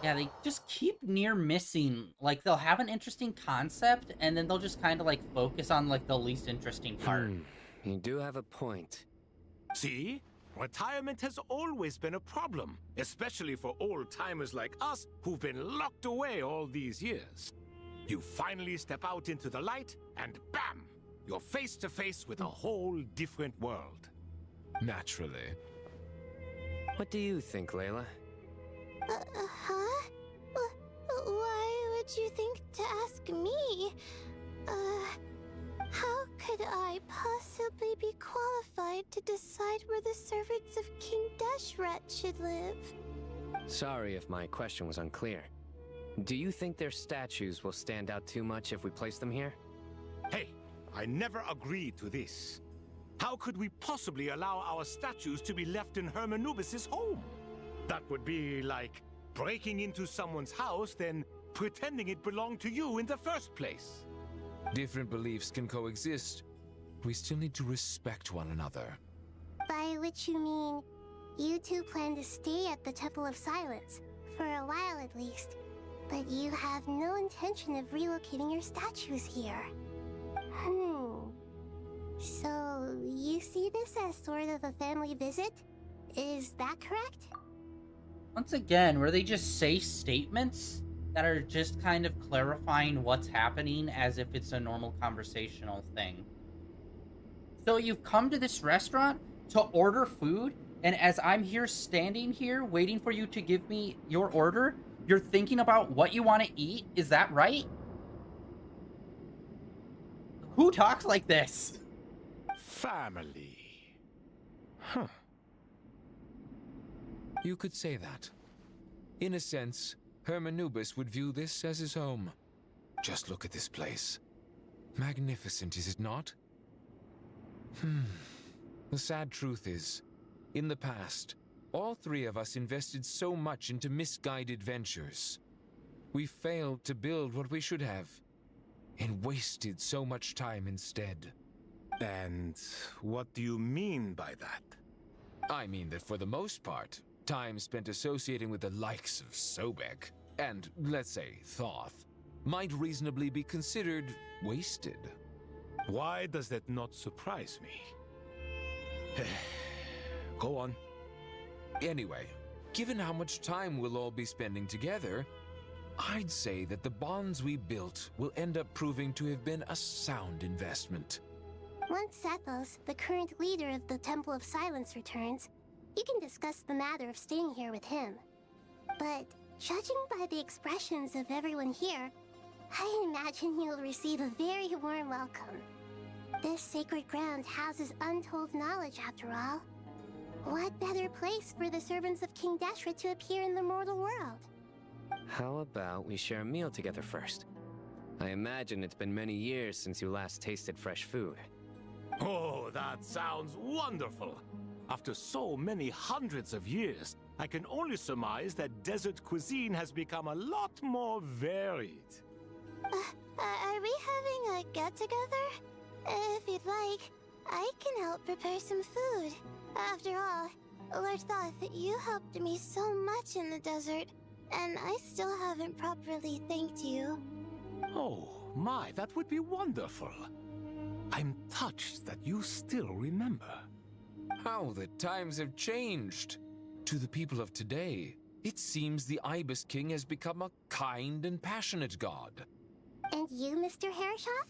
Yeah, they just keep near missing. Like, they'll have an interesting concept, and then they'll just kind of, like, focus on, like, the least interesting part. You do have a point. See? Retirement has always been a problem, especially for old-timers like us who've been locked away all these years. You finally step out into the light, and bam! You're face to face with a whole different world. Naturally. What do you think, Layla? Huh? Why would you think to ask me? How could I possibly be qualified to decide where the servants of King Deshret should live? Sorry if my question was unclear. Do you think their statues will stand out too much if we place them here? Hey, I never agreed to this. How could we possibly allow our statues to be left in Hermanubis' home? That would be like breaking into someone's house, then pretending it belonged to you in the first place. Different beliefs can coexist. We still need to respect one another. By which you mean, you two plan to stay at the Temple of Silence, for a while at least, but you have no intention of relocating your statues here. So, you see this as sort of a family visit? Is that correct? Once again, where they just say statements that are just kind of clarifying what's happening as if it's a normal conversational thing. So you've come to this restaurant to order food, and as I'm here standing here waiting for you to give me your order, you're thinking about what you want to eat? Is that right? Who talks like this? Family. Huh. You could say that. In a sense, Hermanubis would view this as his home. Just look at this place. Magnificent, is it not? The sad truth is, in the past, all three of us invested so much into misguided ventures. We failed to build what we should have, and wasted so much time instead. And what do you mean by that? I mean that for the most part, time spent associating with the likes of Sobek, and, let's say, Thoth, might reasonably be considered wasted. Why does that not surprise me? Go on. Anyway, given how much time we'll all be spending together, I'd say that the bonds we built will end up proving to have been a sound investment. Once Sethos, the current leader of the Temple of Silence, returns, you can discuss the matter of staying here with him. But judging by the expressions of everyone here, I imagine you'll receive a very warm welcome. This sacred ground houses untold knowledge, after all. What better place for the servants of King Deshret to appear in the mortal world? How about we share a meal together first? I imagine it's been many years since you last tasted fresh food. Oh, that sounds wonderful! After so many hundreds of years, I can only surmise that desert cuisine has become a lot more varied. Are we having a get-together? If you'd like, I can help prepare some food. After all, Lord Thoth, you helped me so much in the desert, and I still haven't properly thanked you. Oh, my, that would be wonderful. I'm touched that you still remember. How the times have changed. To the people of today, it seems the Ibis King has become a kind and passionate god. And you, Mr. Herreshoff?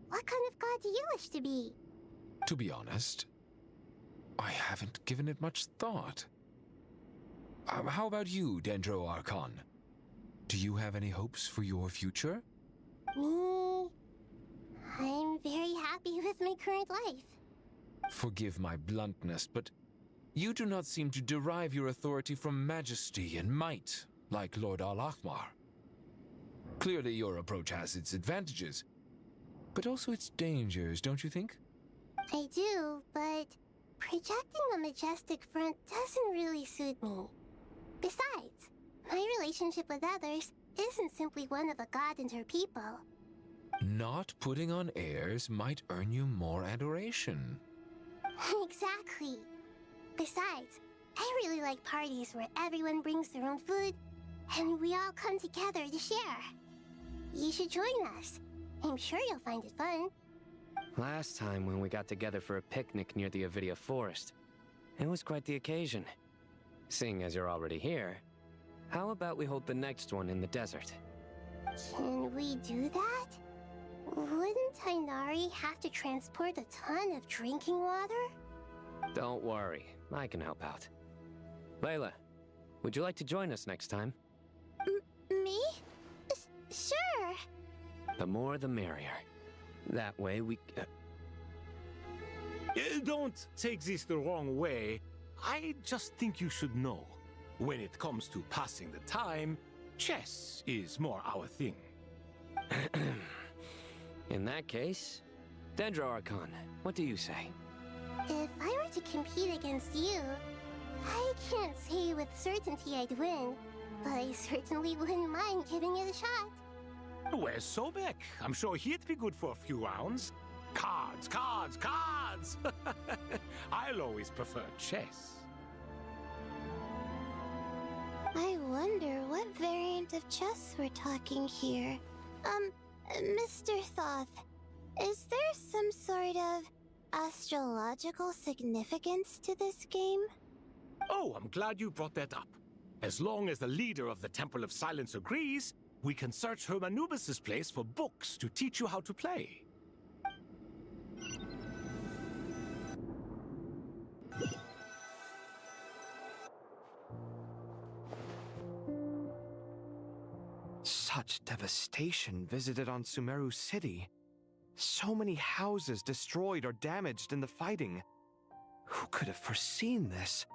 What kind of god do you wish to be? To be honest, I haven't given it much thought. How about you, Dendro Archon? Do you have any hopes for your future? Me? I'm very happy with my current life. Forgive my bluntness, but you do not seem to derive your authority from majesty and might, like Lord Al-Ahmar. Clearly your approach has its advantages, but also its dangers, don't you think? I do, but projecting a majestic front doesn't really suit me. Besides, my relationship with others isn't simply one of a god and her people. Not putting on airs might earn you more adoration. Exactly. Besides, I really like parties where everyone brings their own food and we all come together to share. You should join us. I'm sure you'll find it fun. Last time when we got together for a picnic near the Avidia Forest, it was quite the occasion. Seeing as you're already here, how about we hold the next one in the desert? Can we do that? Wouldn't Tainari have to transport a ton of drinking water? Don't worry, I can help out. Layla, would you like to join us next time? Me? Sure. The more the merrier. That way we... Don't take this the wrong way. I just think you should know. When it comes to passing the time, chess is more our thing. In that case, Dendro Archon, what do you say? If I were to compete against you, I can't say with certainty I'd win, but I certainly wouldn't mind giving it a shot. Where's Sobek? I'm sure he'd be good for a few rounds. Cards, cards, cards! I'll always prefer chess. I wonder what variant of chess we're talking here. Mr. Thoth, is there some sort of astrological significance to this game? Oh, I'm glad you brought that up. As long as the leader of the Temple of Silence agrees, we can search Hermanubis' place for books to teach you how to play. Such devastation visited on Sumeru City. So many houses destroyed or damaged in the fighting. Who could have foreseen this?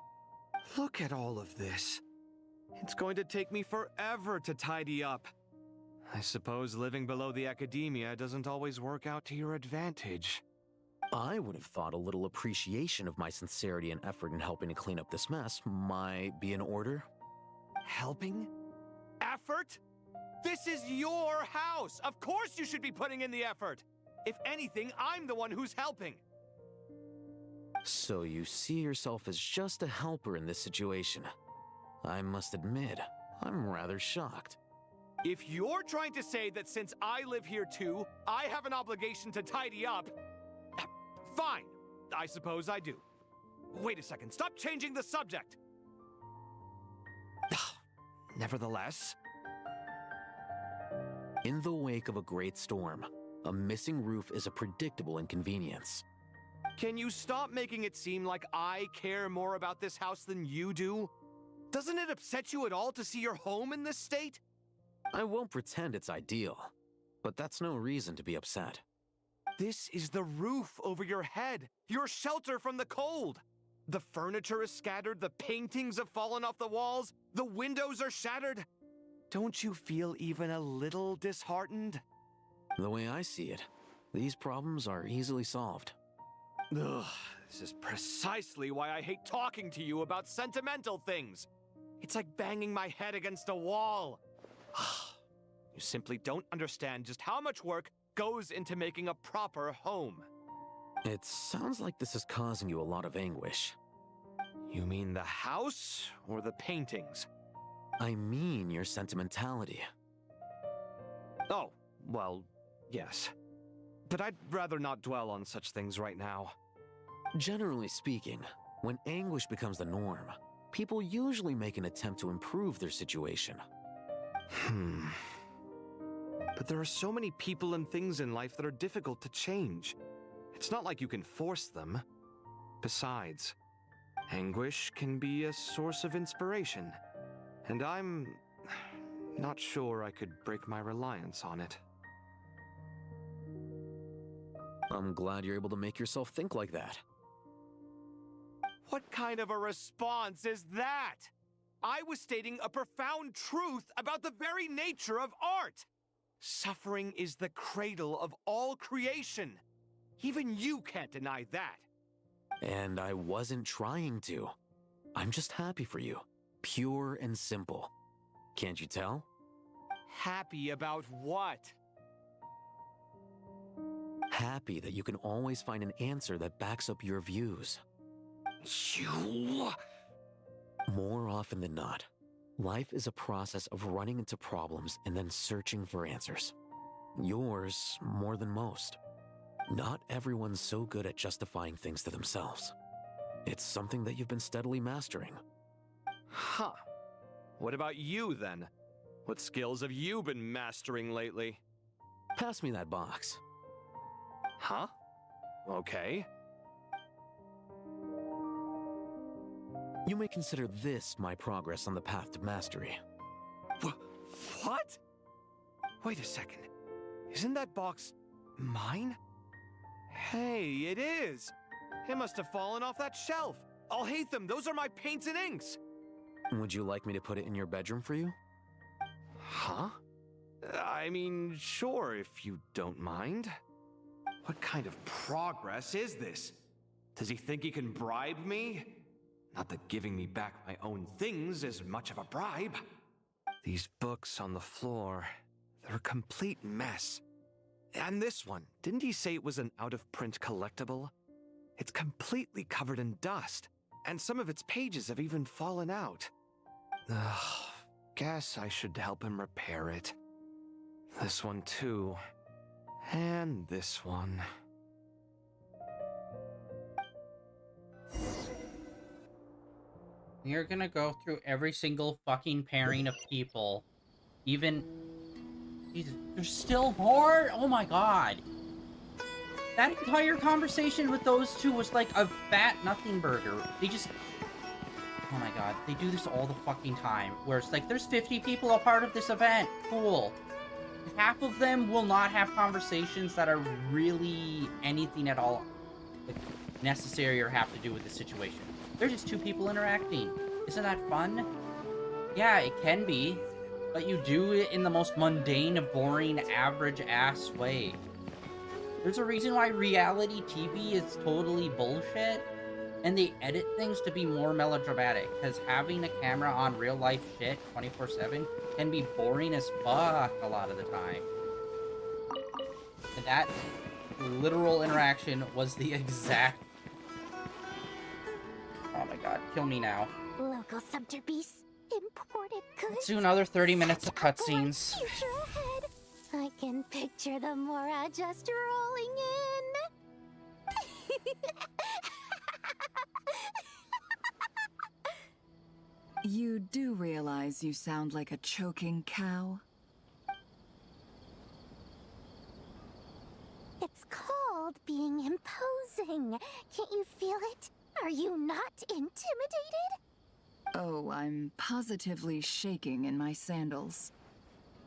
Look at all of this. It's going to take me forever to tidy up. I suppose living below the academia doesn't always work out to your advantage. I would have thought a little appreciation of my sincerity and effort in helping to clean up this mess might be in order. Helping? Effort? This is your house! Of course you should be putting in the effort! If anything, I'm the one who's helping! So you see yourself as just a helper in this situation. I must admit, I'm rather shocked. If you're trying to say that since I live here too, I have an obligation to tidy up, fine, I suppose I do. Wait a second, stop changing the subject! Nevertheless... In the wake of a great storm, a missing roof is a predictable inconvenience. Can you stop making it seem like I care more about this house than you do? Doesn't it upset you at all to see your home in this state? I won't pretend it's ideal, but that's no reason to be upset. This is the roof over your head, your shelter from the cold. The furniture is scattered, the paintings have fallen off the walls, the windows are shattered. Don't you feel even a little disheartened? The way I see it, these problems are easily solved. Ugh, this is precisely why I hate talking to you about sentimental things. It's like banging my head against a wall. You simply don't understand just how much work goes into making a proper home. It sounds like this is causing you a lot of anguish. You mean the house or the paintings? I mean your sentimentality. Oh, well, yes. But I'd rather not dwell on such things right now. Generally speaking, when anguish becomes the norm, people usually make an attempt to improve their situation. But there are so many people and things in life that are difficult to change. It's not like you can force them. Besides, anguish can be a source of inspiration. And I'm not sure I could break my reliance on it. I'm glad you're able to make yourself think like that. What kind of a response is that? I was stating a profound truth about the very nature of art. Suffering is the cradle of all creation. Even you can't deny that. And I wasn't trying to. I'm just happy for you. Pure and simple. Can't you tell? Happy about what? Happy that you can always find an answer that backs up your views. You... More often than not, life is a process of running into problems and then searching for answers. Yours more than most. Not everyone's so good at justifying things to themselves. It's something that you've been steadily mastering. Huh. What about you, then? What skills have you been mastering lately? Pass me that box. Huh? Okay. You may consider this my progress on the path to mastery. What? Wait a second. Isn't that box mine? Hey, it is! It must have fallen off that shelf. I'll hate them. Those are my paints and inks. Would you like me to put it in your bedroom for you? Huh? I mean, sure, if you don't mind. What kind of progress is this? Does he think he can bribe me? Not that giving me back my own things is much of a bribe. These books on the floor, they're a complete mess. And this one, didn't he say it was an out-of-print collectible? It's completely covered in dust, and some of its pages have even fallen out. Ugh, guess I should help him repair it. This one too. And this one. You're gonna go through every single fucking pairing of people. Even... Jesus, there's still more? Oh my god. That entire conversation with those two was like a fat nothing burger. They just... Oh my god, they do this all the fucking time. Where it's like, there's 50 people a part of this event. Cool. Half of them will not have conversations that are really anything at all like, necessary or have to do with the situation. They're just two people interacting. Isn't that fun? Yeah, it can be. But you do it in the most mundane, boring, average-ass way. There's a reason why reality TV is totally bullshit, and they edit things to be more melodramatic, because having a camera on real-life shit 24/7 can be boring as fuck a lot of the time. And that literal interaction was the exact... Oh my god, kill me now. Local subter beasts, imported goods. Let's do another 30 minutes of cutscenes. Future ahead. I can picture the Mora just rolling in. You do realize you sound like a choking cow? It's called being imposing. Can't you feel it? Are you not intimidated? Oh, I'm positively shaking in my sandals.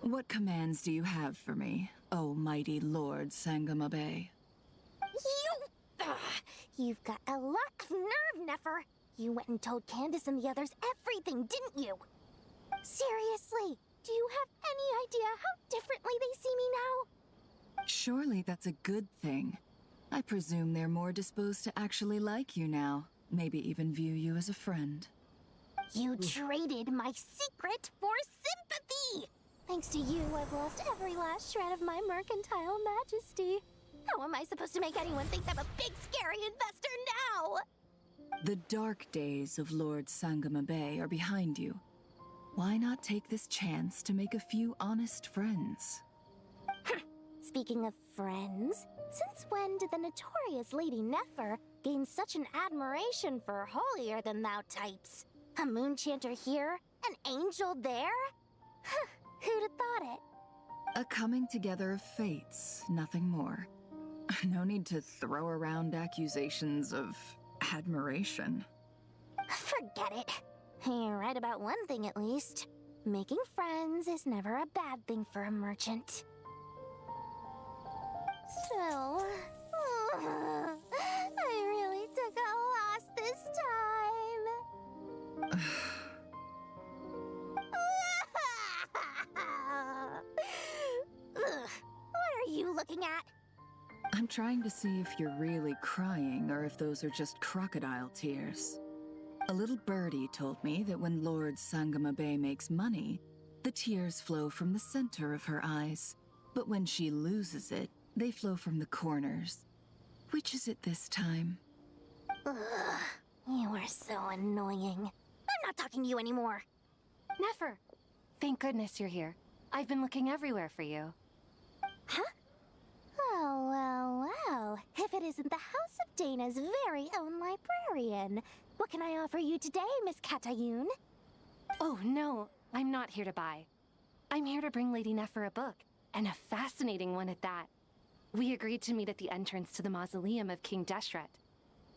What commands do you have for me, oh mighty Lord Sangama Bay? You've got a lot of nerve, Nefer. You went and told Candace and the others everything, didn't you? Seriously, do you have any idea how differently they see me now? Surely that's a good thing. I presume they're more disposed to actually like you now, maybe even view you as a friend. You traded my secret for sympathy! Thanks to you, I've lost every last shred of my mercantile majesty. How am I supposed to make anyone think I'm a big, scary investor now? The dark days of Lord Sangama Bay are behind you. Why not take this chance to make a few honest friends? Speaking of friends, since when did the notorious Lady Nefer gain such an admiration for holier-than-thou types? A moon chanter here? An angel there? Who'd have thought it? A coming together of fates, nothing more. No need to throw around accusations of admiration. Forget it. You're right about one thing at least. Making friends is never a bad thing for a merchant. So... I really took a loss this time. What are you looking at? I'm trying to see if you're really crying or if those are just crocodile tears. A little birdie told me that when Lord Sangamabe makes money, the tears flow from the center of her eyes. But when she loses it, they flow from the corners. Which is it this time? Ugh, you are so annoying. I'm not talking to you anymore. Nefer! Thank goodness you're here. I've been looking everywhere for you. Huh? Well. If it isn't the House of Dana's very own librarian. What can I offer you today, Miss Katayun? Oh, no. I'm not here to buy. I'm here to bring Lady Nefer a book, and a fascinating one at that. We agreed to meet at the entrance to the mausoleum of King Deshret.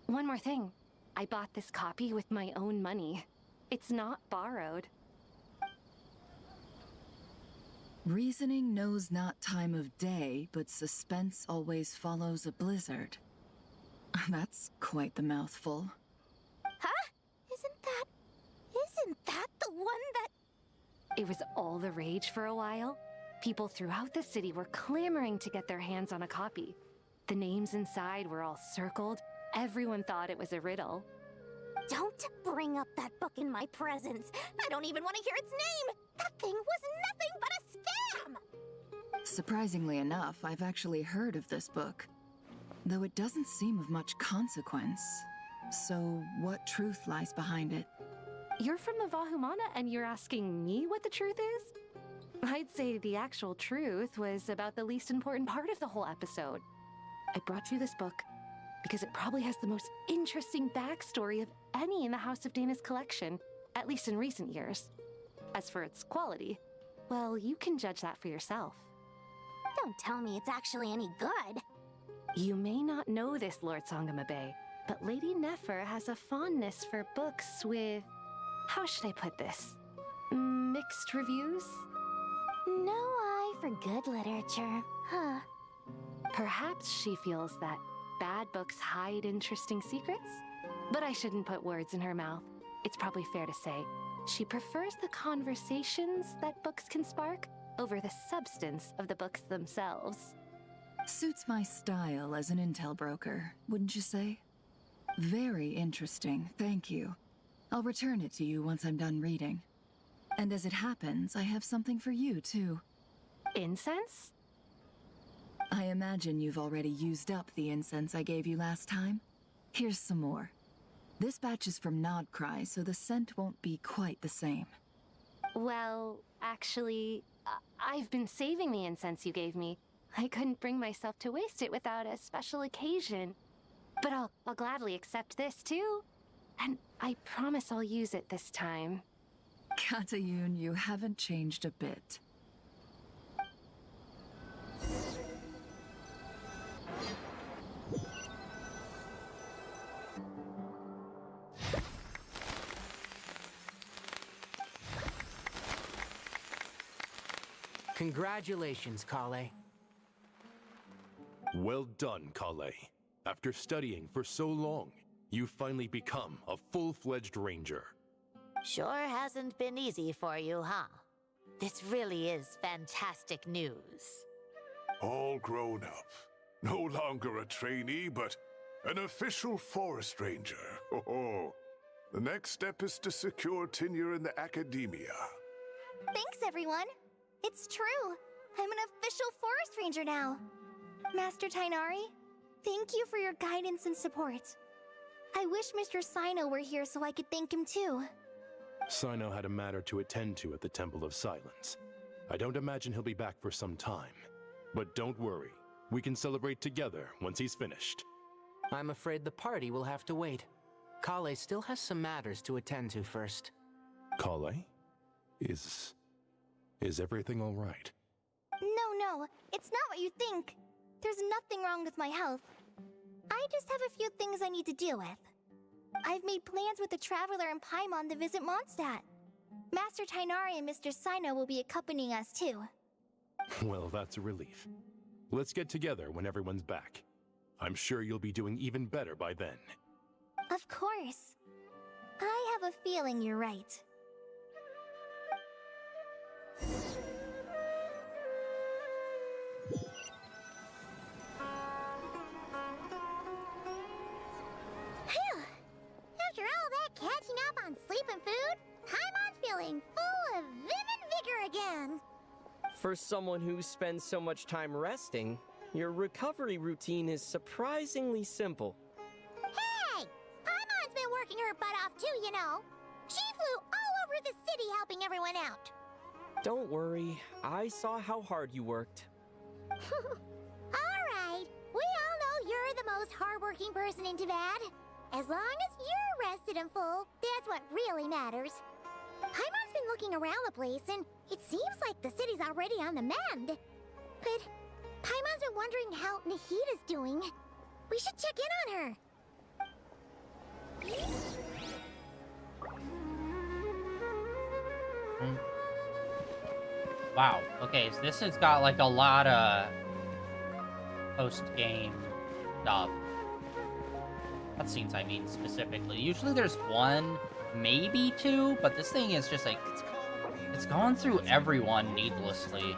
One more thing. I bought this copy with my own money. It's not borrowed. Reasoning knows not time of day, but suspense always follows a blizzard. That's quite the mouthful. Huh? Isn't that the one that... It was all the rage for a while. People throughout the city were clamoring to get their hands on a copy. The names inside were all circled. Everyone thought it was a riddle. Don't bring up that book in my presence. I don't even want to hear its name. That thing was nothing but a scam. Surprisingly enough, I've actually heard of this book, though it doesn't seem of much consequence. So, what truth lies behind it? You're from the Vahumana and you're asking me what the truth is? I'd say the actual truth was about the least important part of the whole episode. I brought you this book because it probably has the most interesting backstory of any in the House of Dana's collection, at least in recent years. As for its quality, well, you can judge that for yourself. Don't tell me it's actually any good. You may not know this, Lord Sangamabe, but Lady Nefer has a fondness for books with... how should I put this? Mixed reviews? No eye for good literature, huh? Perhaps she feels that bad books hide interesting secrets? But I shouldn't put words in her mouth. It's probably fair to say she prefers the conversations that books can spark over the substance of the books themselves. Suits my style as an intel broker, wouldn't you say? Very interesting, thank you. I'll return it to you once I'm done reading. And as it happens, I have something for you, too. Incense? I imagine you've already used up the incense I gave you last time. Here's some more. This batch is from Nodcry, so the scent won't be quite the same. Well, actually, I've been saving the incense you gave me. I couldn't bring myself to waste it without a special occasion. But I'll gladly accept this, too. And I promise I'll use it this time. Katayun, you haven't changed a bit. Congratulations, Kale. Well done, Kale. After studying for so long, you've finally become a full-fledged ranger. Sure hasn't been easy for you, huh? This really is fantastic news. All grown up. No longer a trainee, but an official forest ranger. Oh, the next step is to secure tenure in the academia. Thanks, everyone. It's true. I'm an official forest ranger now. Master Tainari, thank you for your guidance and support. I wish Mr. Sino were here so I could thank him too. Sino had a matter to attend to at the Temple of Silence. I don't imagine he'll be back for some time. But don't worry, we can celebrate together once he's finished. I'm afraid the party will have to wait. Kale still has some matters to attend to first. Kale? Is everything all right? No, it's not what you think. There's nothing wrong with my health. I just have a few things I need to deal with. I've made plans with the Traveler and Paimon to visit Mondstadt. Master Tainari and Mr. Sino will be accompanying us too. Well, that's a relief. Let's get together when everyone's back. I'm sure you'll be doing even better by then. Of course. I have a feeling you're right. Phew! After all that catching up on sleep and food, Paimon's feeling full of vim and vigor again. For someone who spends so much time resting, your recovery routine is surprisingly simple. Hey! Paimon's been working her butt off too, you know. She flew all over the city helping everyone out. Don't worry, I saw how hard you worked. Alright, we all know you're the most hardworking person in Tavad. As long as you're rested and full, that's what really matters. Paimon's been looking around the place, and it seems like the city's already on the mend. But Paimon's been wondering how Nahida's doing. We should check in on her. Wow. Okay, so this has got like a lot of post-game stuff. Cutscenes, I mean, specifically. Usually there's one, maybe two, but this thing is just like, it's going through everyone needlessly.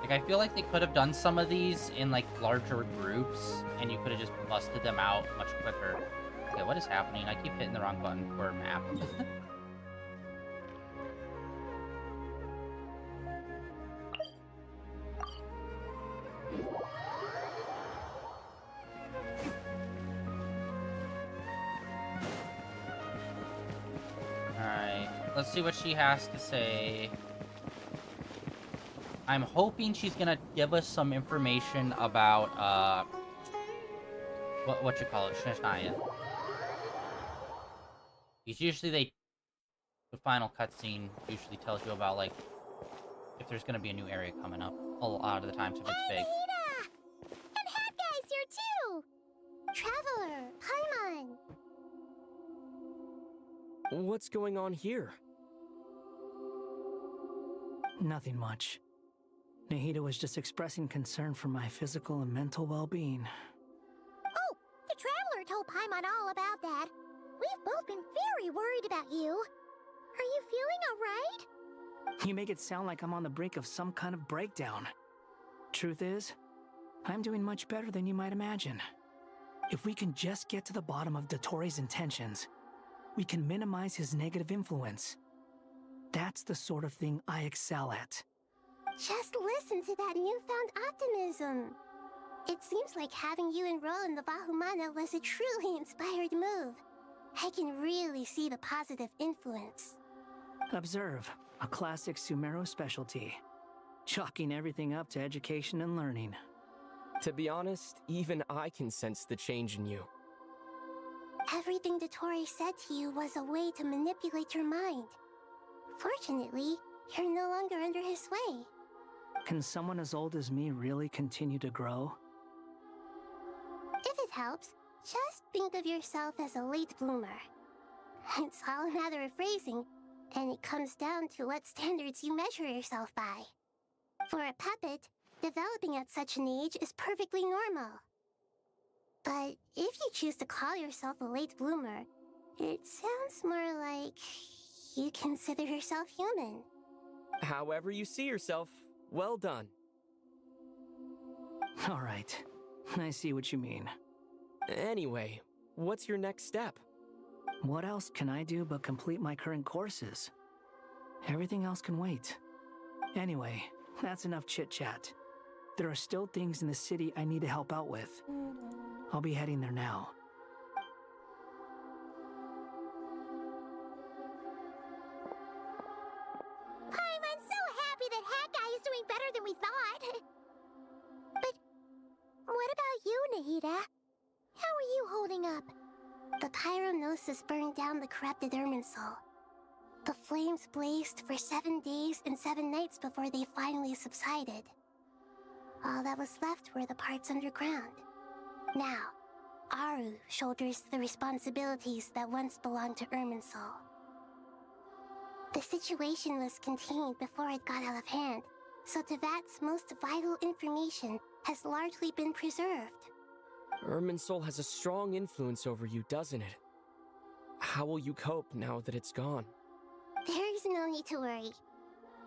Like, I feel like they could have done some of these in like larger groups, and you could have just busted them out much quicker. Okay, what is happening? I keep hitting the wrong button for map. Alright, let's see what she has to say. I'm hoping she's gonna give us some information about, what you call it, Shinaya. Because usually the final cutscene usually tells you about, like, if there's gonna be a new area coming up. A lot of the times if it's big. Nahida! And Hat Guy's here too! Traveler, Paimon! What's going on here? Nothing much. Nahida was just expressing concern for my physical and mental well-being. Oh, the Traveler told Paimon all about that. We've both been very worried about you. Are you feeling alright? You make it sound like I'm on the brink of some kind of breakdown. Truth is, I'm doing much better than you might imagine. If we can just get to the bottom of Dottoro's intentions, we can minimize his negative influence. That's the sort of thing I excel at. Just listen to that newfound optimism. It seems like having you enroll in the Vahumana was a truly inspired move. I can really see the positive influence. Observe, a classic Sumeru specialty. Chalking everything up to education and learning. To be honest, even I can sense the change in you. Everything Dottori said to you was a way to manipulate your mind. Fortunately, you're no longer under his sway. Can someone as old as me really continue to grow? If it helps, just think of yourself as a late bloomer. It's all a matter of phrasing, and it comes down to what standards you measure yourself by. For a puppet, developing at such an age is perfectly normal. But if you choose to call yourself a late bloomer, it sounds more like you consider yourself human. However you see yourself, well done. All right, I see what you mean. Anyway, what's your next step? What else can I do but complete my current courses? Everything else can wait. Anyway, that's enough chit-chat. There are still things in the city I need to help out with. I'll be heading there now. I'm so happy that Hat Guy is doing better than we thought. But what about you, Nahida? How are you holding up? The pyronosis burned down the corrupted Irminsul. The flames blazed for 7 days and 7 nights before they finally subsided. All that was left were the parts underground. Now, Aru shoulders the responsibilities that once belonged to Irminsul. The situation was contained before it got out of hand, so Tevat's most vital information has largely been preserved. Irminsul has a strong influence over you, doesn't it? How will you cope now that it's gone? There is no need to worry.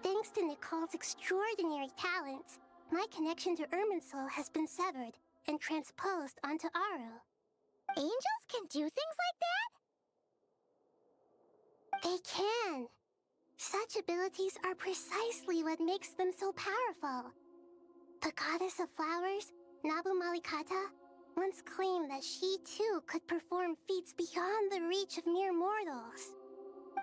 Thanks to Nicole's extraordinary talents, my connection to Irminsul has been severed and transposed onto Aru. Angels can do things like that? They can. Such abilities are precisely what makes them so powerful. The goddess of flowers, Nabu Malikata, once claimed that she too could perform feats beyond the reach of mere mortals.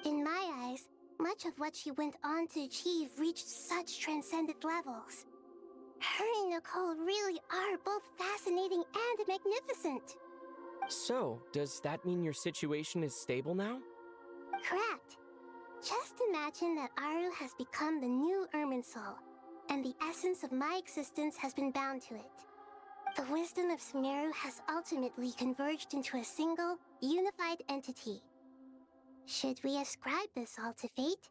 In my eyes, much of what she went on to achieve reached such transcendent levels. Her and Nicole really are both fascinating and magnificent. So, does that mean your situation is stable now? Correct. Just imagine that Aru has become the new Irminsul, and the essence of my existence has been bound to it. The wisdom of Sumeru has ultimately converged into a single, unified entity. Should we ascribe this all to fate,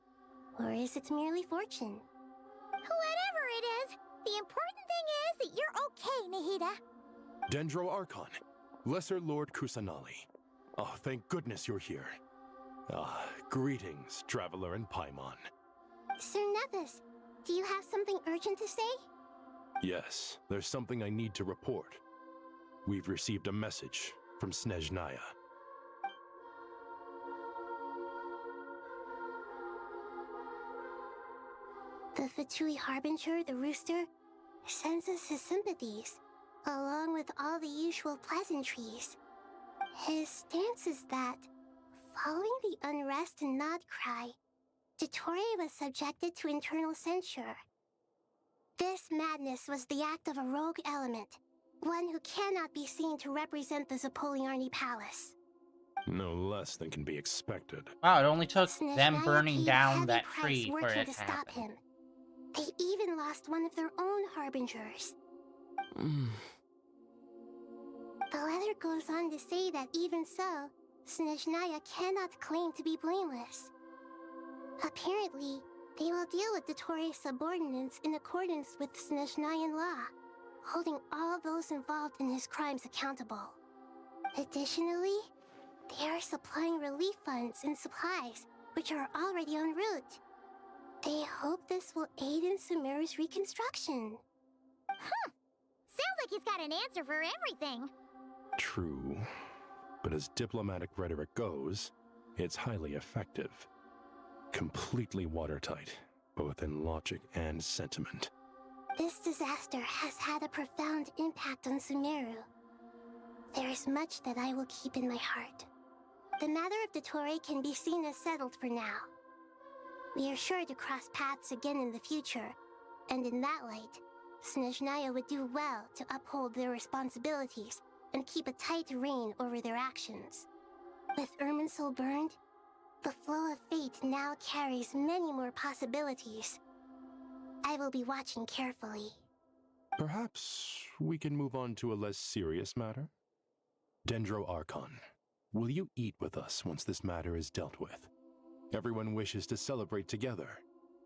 or is it merely fortune? Whatever it is, the important thing is that you're okay, Nahida. Dendro Archon, Lesser Lord Kusanali. Oh, thank goodness you're here. Greetings, Traveler and Paimon. Sir Nevis, do you have something urgent to say? Yes, there's something I need to report. We've received a message from Snezhnaya. The Fatui Harbinger, the Rooster, sends us his sympathies, along with all the usual pleasantries. His stance is that, following the unrest and Nod Cry, Dottore was subjected to internal censure. This madness was the act of a rogue element, one who cannot be seen to represent the Zapoliarni Palace. No less than can be expected. Wow, it only took Snezhnaya them burning paid down heavy that price tree for working it to to stop happen. him. They even lost one of their own harbingers. The letter goes on to say that even so, Snezhnaya cannot claim to be blameless. Apparently, they will deal with Dottore's subordinates in accordance with Snezhnayan law, holding all those involved in his crimes accountable. Additionally, they are supplying relief funds and supplies, which are already en route. They hope this will aid in Sumeru's reconstruction. Sounds like he's got an answer for everything. True, but as diplomatic rhetoric goes, it's highly effective. Completely watertight, both in logic and sentiment. This disaster has had a profound impact on Sumeru. There is much that I will keep in my heart. The matter of Dottore can be seen as settled for now. We are sure to cross paths again in the future, and in that light, Snezhnaya would do well to uphold their responsibilities and keep a tight rein over their actions. With Irminsul burned, the flow of fate now carries many more possibilities. I will be watching carefully. Perhaps we can move on to a less serious matter? Dendro Archon, will you eat with us once this matter is dealt with? Everyone wishes to celebrate together.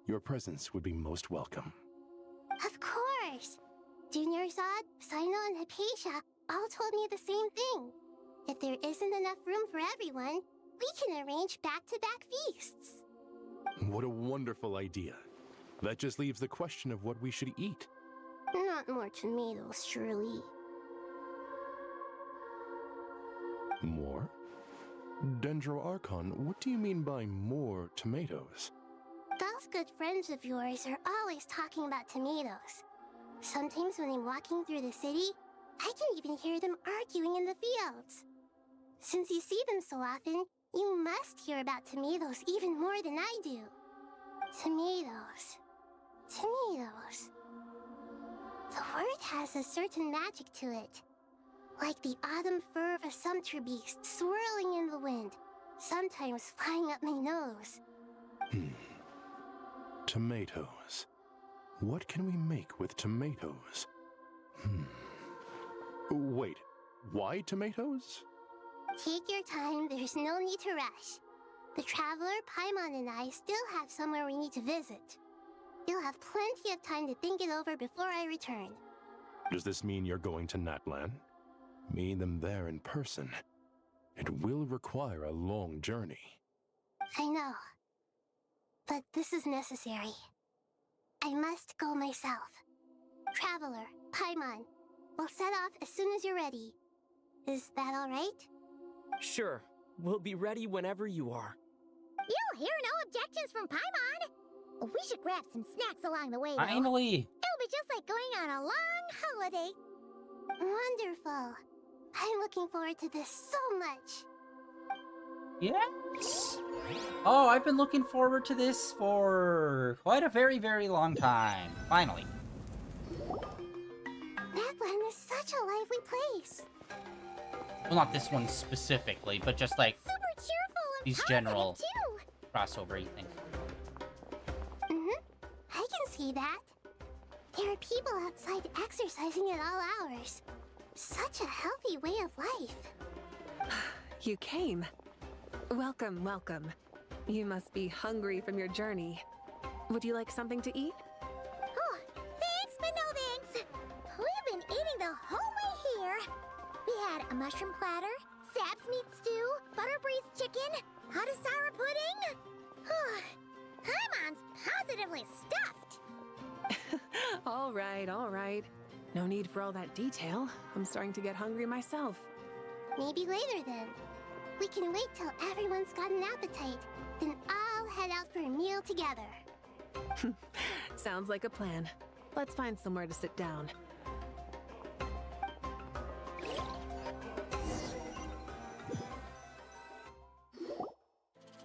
Your presence would be most welcome. Of course! Junior Zod, Sino, and Hypatia all told me the same thing. If there isn't enough room for everyone, we can arrange back-to-back feasts. What a wonderful idea. That just leaves the question of what we should eat. Not more tomatoes, surely. More? Dendro Archon, what do you mean by more tomatoes? Those good friends of yours are always talking about tomatoes. Sometimes when I'm walking through the city, I can even hear them arguing in the fields. Since you see them so often, you must hear about tomatoes even more than I do. Tomatoes. Tomatoes. The word has a certain magic to it. Like the autumn fur of a sumpter beast swirling in the wind, sometimes flying up my nose. Tomatoes. What can we make with tomatoes? Wait, why tomatoes? Take your time, there's no need to rush. The Traveler, Paimon, and I still have somewhere we need to visit. You'll have plenty of time to think it over before I return. Does this mean you're going to Natlan? Meet them there in person. It will require a long journey. I know. But this is necessary. I must go myself. Traveler, Paimon, we'll set off as soon as you're ready. Is that alright? Sure, we'll be ready whenever you are. You'll hear no objections from Paimon. We should grab some snacks along the way, though. Finally! It'll be just like going on a long holiday. Wonderful. I'm looking forward to this so much. Yes! Oh, I've been looking forward to this for quite a very, very long time. Finally. Napland is such a lively place. Well, not this one specifically, but just like Super cheerful and these positive, general too. crossover things. I can see that. There are people outside exercising at all hours. Such a healthy way of life. You came. Welcome, welcome. You must be hungry from your journey. Would you like something to eat? Oh, thanks, but no thanks. We've been eating the whole way here. We had a mushroom platter, sap's meat stew, butter braised chicken, hot sour pudding. Paimon's positively stuffed. All right, all right. No need for all that detail. I'm starting to get hungry myself. Maybe later then. We can wait till everyone's got an appetite, then I'll head out for a meal together. Sounds like a plan. Let's find somewhere to sit down.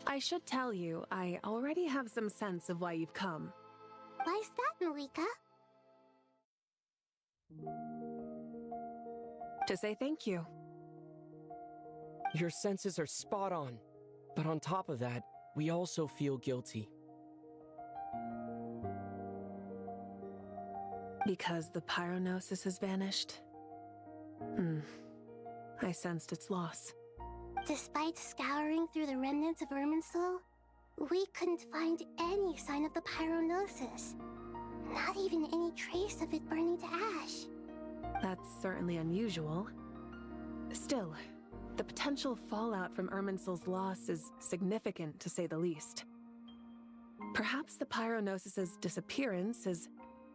I should tell you, I already have some sense of why you've come. Why's that, Malika? To say thank you. Your senses are spot on. But on top of that, we also feel guilty. Because the pyronosis has vanished? I sensed its loss. Despite scouring through the remnants of Irminsul, we couldn't find any sign of the pyronosis. Not even any trace of it burning to ash. That's certainly unusual. Still, the potential fallout from Irminsul's loss is significant, to say the least. Perhaps the pyronosis's disappearance is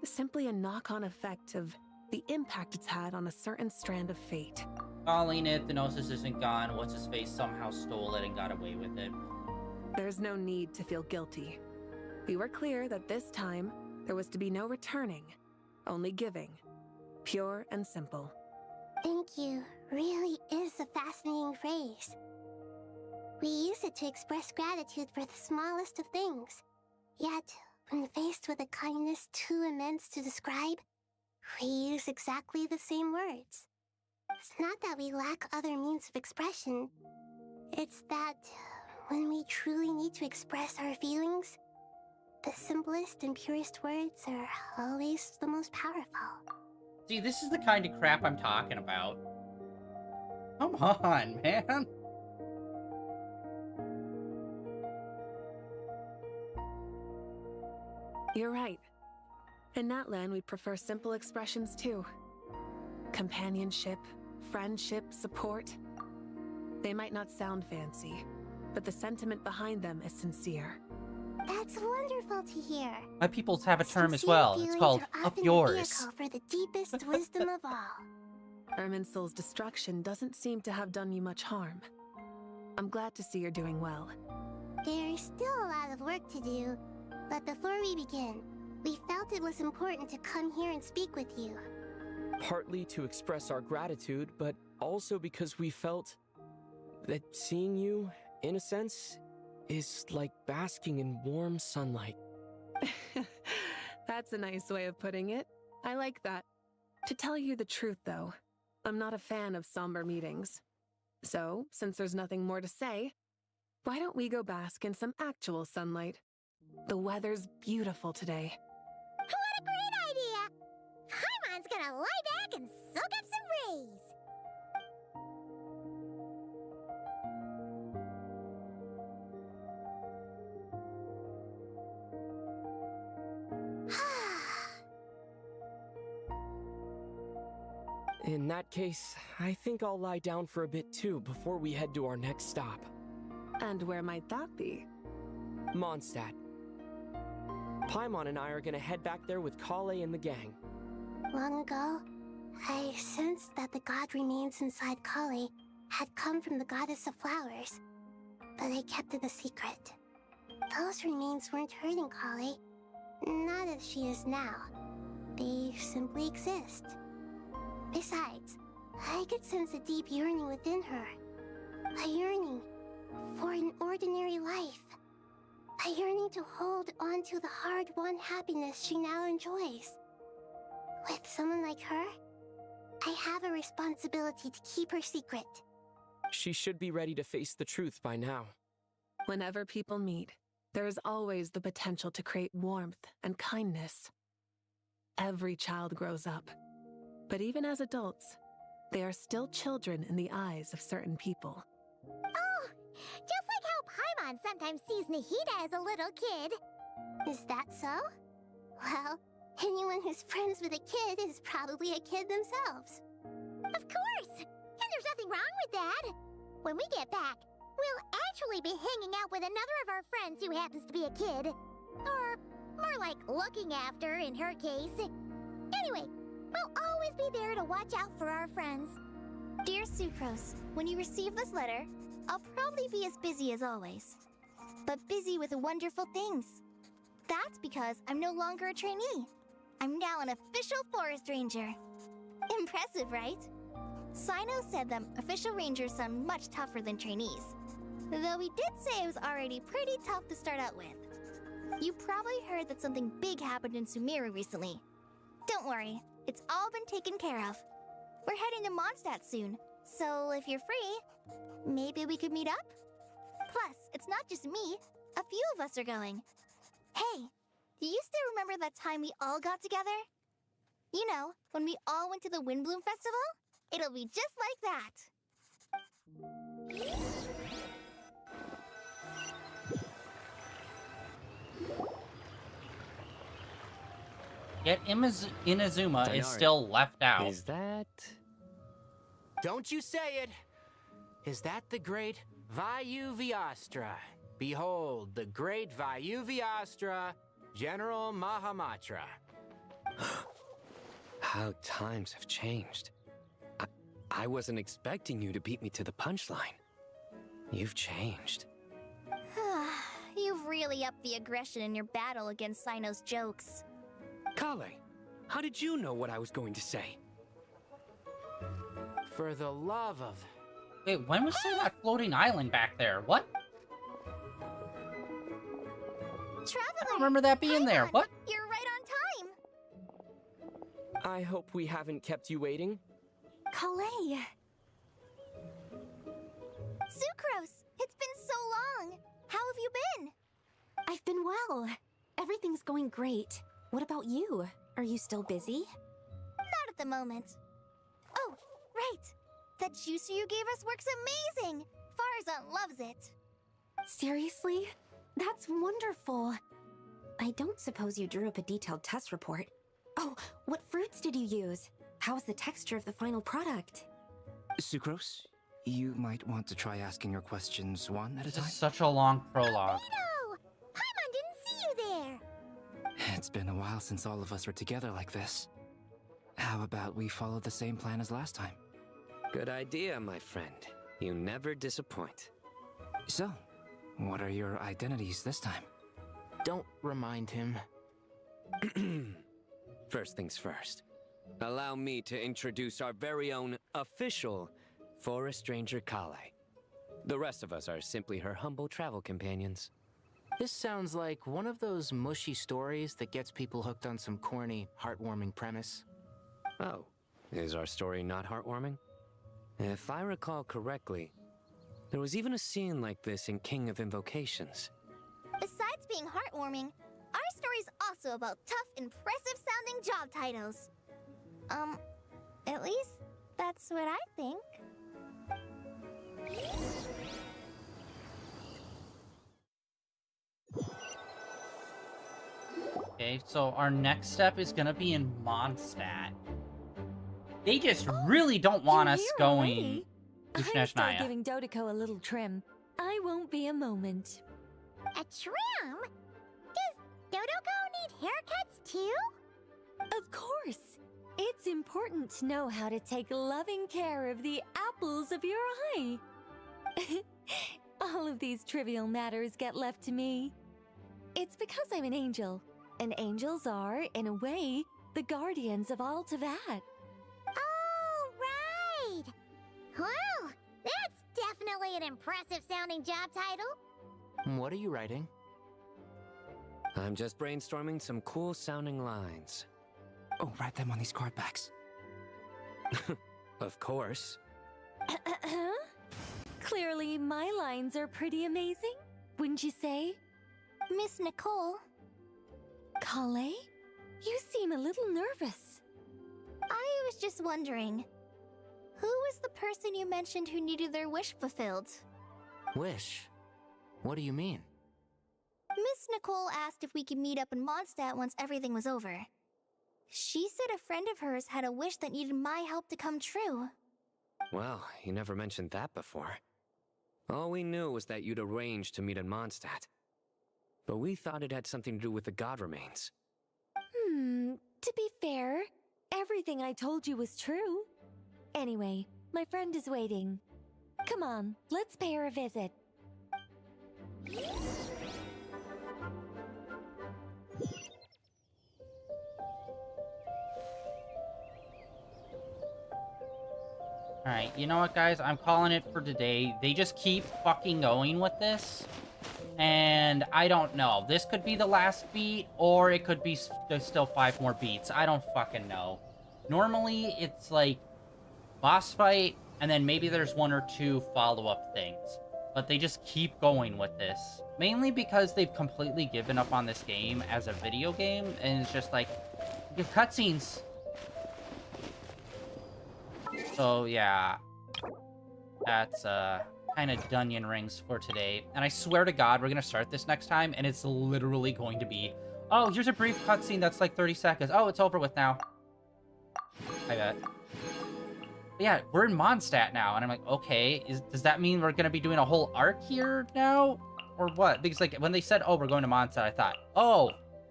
simply a knock-on effect of the impact it's had on a certain strand of fate. Calling it, the Gnosis isn't gone. What's-his-face somehow stole it and got away with it. There's no need to feel guilty. We were clear that this time, there was to be no returning, only giving. Pure and simple. Thank you really is a fascinating phrase. We use it to express gratitude for the smallest of things. Yet, when faced with a kindness too immense to describe, we use exactly the same words. It's not that we lack other means of expression. It's that when we truly need to express our feelings, the simplest and purest words are always the most powerful. See, this is the kind of crap I'm talking about. Come on, man. You're right. In Natlan, we prefer simple expressions too. Companionship, friendship, support. They might not sound fancy, but the sentiment behind them is sincere. That's wonderful to hear. My peoples have a term as Sincere well. It's feelings called are up often yours. the vehicle for the deepest wisdom of all. Irminsul's destruction doesn't seem to have done you much harm. I'm glad to see you're doing well. There's still a lot of work to do, but before we begin, we felt it was important to come here and speak with you. Partly to express our gratitude, but also because we felt that seeing you, in a sense, is like basking in warm sunlight. That's a nice way of putting it. I like that. To tell you the truth, though, I'm not a fan of somber meetings. So, since there's nothing more to say, why don't we go bask in some actual sunlight? The weather's beautiful today. What a great idea! Paimon's gonna lie back and soak up some rays. In that case, I think I'll lie down for a bit too before we head to our next stop. And where might that be? Mondstadt. Paimon and I are gonna head back there with Kale and the gang. Long ago, I sensed that the god remains inside Kali had come from the goddess of flowers, but I kept it a secret. Those remains weren't hurting Kali, not as she is now. They simply exist. Besides, I could sense a deep yearning within her. A yearning for an ordinary life. A yearning to hold on to the hard-won happiness she now enjoys. With someone like her, I have a responsibility to keep her secret. She should be ready to face the truth by now. Whenever people meet, there is always the potential to create warmth and kindness. Every child grows up, but even as adults, they are still children in the eyes of certain people. Oh, just like how Paimon sometimes sees Nahida as a little kid. Is that so? Well, anyone who's friends with a kid is probably a kid themselves. Of course! And there's nothing wrong with that. When we get back, we'll actually be hanging out with another of our friends who happens to be a kid. Or more like looking after, in her case. Anyway, we'll always be there to watch out for our friends. Dear Sucrose, when you receive this letter, I'll probably be as busy as always. But busy with wonderful things. That's because I'm no longer a trainee. I'm now an official forest ranger. Impressive, right? Sino said that official rangers sound much tougher than trainees. Though he did say it was already pretty tough to start out with. You probably heard that something big happened in Sumeru recently. Don't worry, it's all been taken care of. We're heading to Mondstadt soon, so if you're free, maybe we could meet up? Plus, it's not just me. A few of us are going. Hey, do you still remember that time we all got together? You know, when we all went to the Windbloom Festival? It'll be just like that. Yet Inazuma is Tighnari. still left out. Is that... Don't you say it! Is that the great Vayu Vyastra? Behold, the great Vayu Vyastra, General Mahamatra. How times have changed. I wasn't expecting you to beat me to the punchline. You've changed. You've really upped the aggression in your battle against Sino's jokes. Kale, how did you know what I was going to say? For the love of... Wait, when was there that floating island back there? What? Traveler! I don't remember that being there. What? You're right on time! I hope we haven't kept you waiting. Kalei! Sucrose! It's been so long! How have you been? I've been well. Everything's going great. What about you? Are you still busy? Not at the moment. Oh, right! That juicer you gave us works amazing! Farzan loves it. Seriously? That's wonderful. I don't suppose you drew up a detailed test report. Oh, what fruits did you use? How's the texture of the final product? Sucrose, you might want to try asking your questions one at a This time. is such a long prologue. No! Paimon didn't see you there! It's been a while since all of us were together like this. How about we follow the same plan as last time? Good idea, my friend. You never disappoint. So, what are your identities this time? Don't remind him. First things first. Allow me to introduce our very own official Forest Ranger Kale. The rest of us are simply her humble travel companions. This sounds like one of those mushy stories that gets people hooked on some corny, heartwarming premise. Oh, is our story not heartwarming? If I recall correctly, there was even a scene like this in King of Invocations. Besides being heartwarming, our story's also about tough, impressive-sounding job titles. At least that's what I think. Okay, so our next step is gonna be in Mondstadt. They just really don't want us going to I'm still Snezhnaya. giving Dodeko a little trim. I won't be a moment. A trim? Does Dodoko need haircuts too? Of course. It's important to know how to take loving care of the apples of your eye. All of these trivial matters get left to me. It's because I'm an angel, and angels are, in a way, the guardians of all Teyvat. Oh, right! Well, that's definitely an impressive sounding job title. What are you writing? I'm just brainstorming some cool sounding lines. Oh, write them on these card backs. Of course. Clearly, my lines are pretty amazing, wouldn't you say? Miss Nicole. Kale? You seem a little nervous. I was just wondering, who was the person you mentioned who needed their wish fulfilled? Wish? What do you mean? Miss Nicole asked if we could meet up in Mondstadt once everything was over. She said a friend of hers had a wish that needed my help to come true. Well, you never mentioned that before. All we knew was that you'd arranged to meet in Mondstadt. But we thought it had something to do with the god remains. To be fair, everything I told you was true. Anyway, my friend is waiting. Come on, let's pay her a visit. Alright, you know what, guys? I'm calling it for today. They just keep fucking going with this. And I don't know. This could be the last beat, or it could be there's still 5 more beats. I don't fucking know. Normally, it's like boss fight, and then maybe there's 1 or 2 follow-up things. But they just keep going with this. Mainly because they've completely given up on this game as a video game, and it's just like, give cutscenes. So, yeah. That's, kind of Dunyan Rings for today. And I swear to God, we're gonna start this next time, and it's literally going to be, oh, here's a brief cutscene that's like 30 seconds. Oh, it's over with now. I bet. But yeah, we're in Mondstadt now, and I'm like, okay, does that mean we're gonna be doing a whole arc here now? Or what? Because, like, when they said, oh, we're going to Mondstadt, I thought, oh,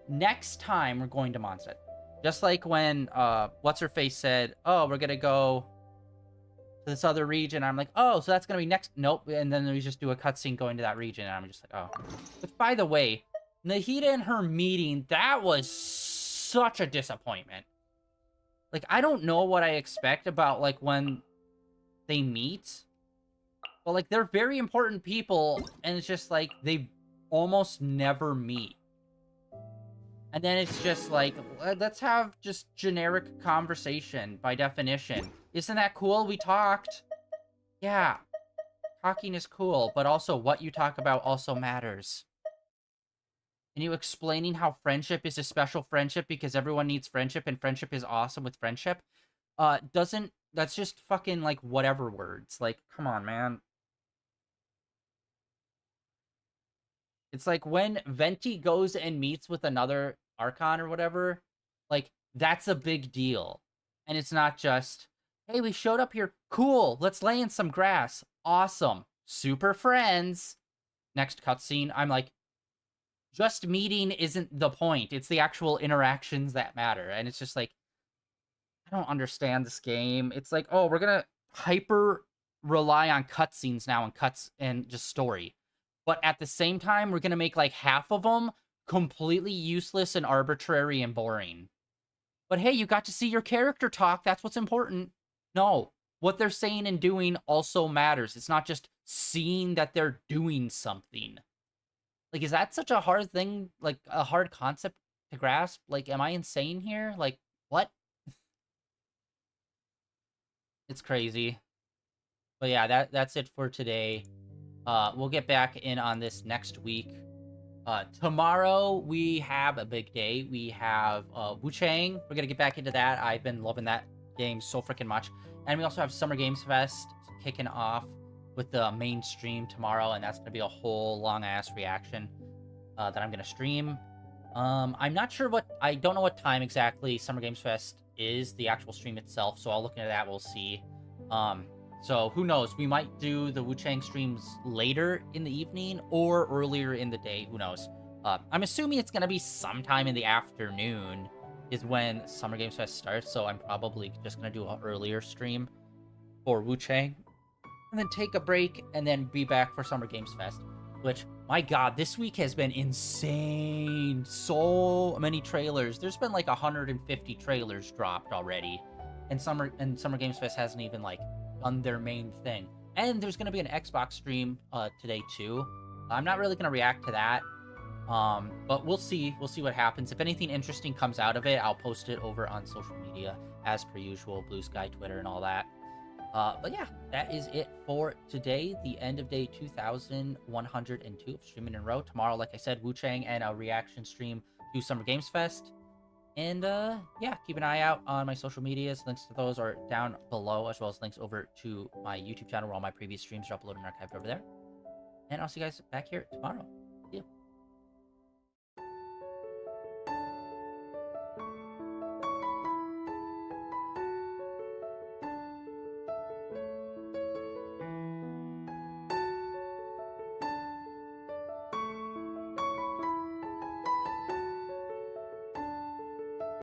next time we're going to Mondstadt. Just like when, What's-Her-Face said, oh, we're gonna go to this other region. I'm like, oh, so that's gonna be next. Nope. And then we just do a cutscene going to that region, and I'm just like, oh. But by the way, Nahida and her meeting, that was such a disappointment. Like, I don't know what I expect about, like, when they meet. But, like, they're very important people, and it's just, like, they almost never meet. And then it's just like, let's have just generic conversation by definition. Isn't that cool? We talked. Yeah. Talking is cool, but also what you talk about also matters. And you explaining how friendship is a special friendship because everyone needs friendship and friendship is awesome with friendship. That's just fucking, like, whatever words. Like, come on, man. It's like when Venti goes and meets with another Archon or whatever, like, that's a big deal. And it's not just, hey, we showed up here. Cool, let's lay in some grass. Awesome. Super friends. Next cutscene, I'm like, just meeting isn't the point. It's the actual interactions that matter. And it's just like, I don't understand this game. It's like, oh, we're gonna hyper rely on cutscenes now and cuts and just story. But at the same time, we're gonna make like half of them completely useless and arbitrary and boring. But hey, you got to see your character talk. That's what's important. No, what they're saying and doing also matters. It's not just seeing that they're doing something. Like, is that such a hard thing? Like, a hard concept to grasp? Like, am I insane here? Like, what? It's crazy. But yeah, that's it for today. We'll get back in on this next week. Tomorrow, we have a big day. We have Wu-Chang. We're going to get back into that. I've been loving that game so freaking much. And we also have Summer Games Fest kicking off with the main stream tomorrow. And that's going to be a whole long-ass reaction that I'm going to stream. I'm not sure I don't know what time exactly Summer Games Fest is the actual stream itself, so I'll look into that. We'll see. So who knows? We might do the Wu Chang streams later in the evening or earlier in the day. Who knows? I'm assuming it's gonna be sometime in the afternoon is when Summer Games Fest starts. So I'm probably just gonna do an earlier stream for Wu Chang, and then take a break, and then be back for Summer Games Fest. Which, my God, this week has been insane. So many trailers. There's been like 150 trailers dropped already, and Summer Games Fest hasn't even like done their main thing. And there's gonna be an Xbox stream today too. I'm not really gonna react to that, but we'll see. We'll see what happens. If anything interesting comes out of it, I'll post it over on social media as per usual, Blue Sky, Twitter, and all that. But yeah, that is it for today. The end of day 2102 of streaming in a row. Tomorrow, like I said, Wu Chang and a reaction stream to Summer Games Fest. And yeah, keep an eye out on my social medias. Links to those are down below, as well as links over to my YouTube channel where all my previous streams are uploaded and archived over there. And I'll see you guys back here tomorrow.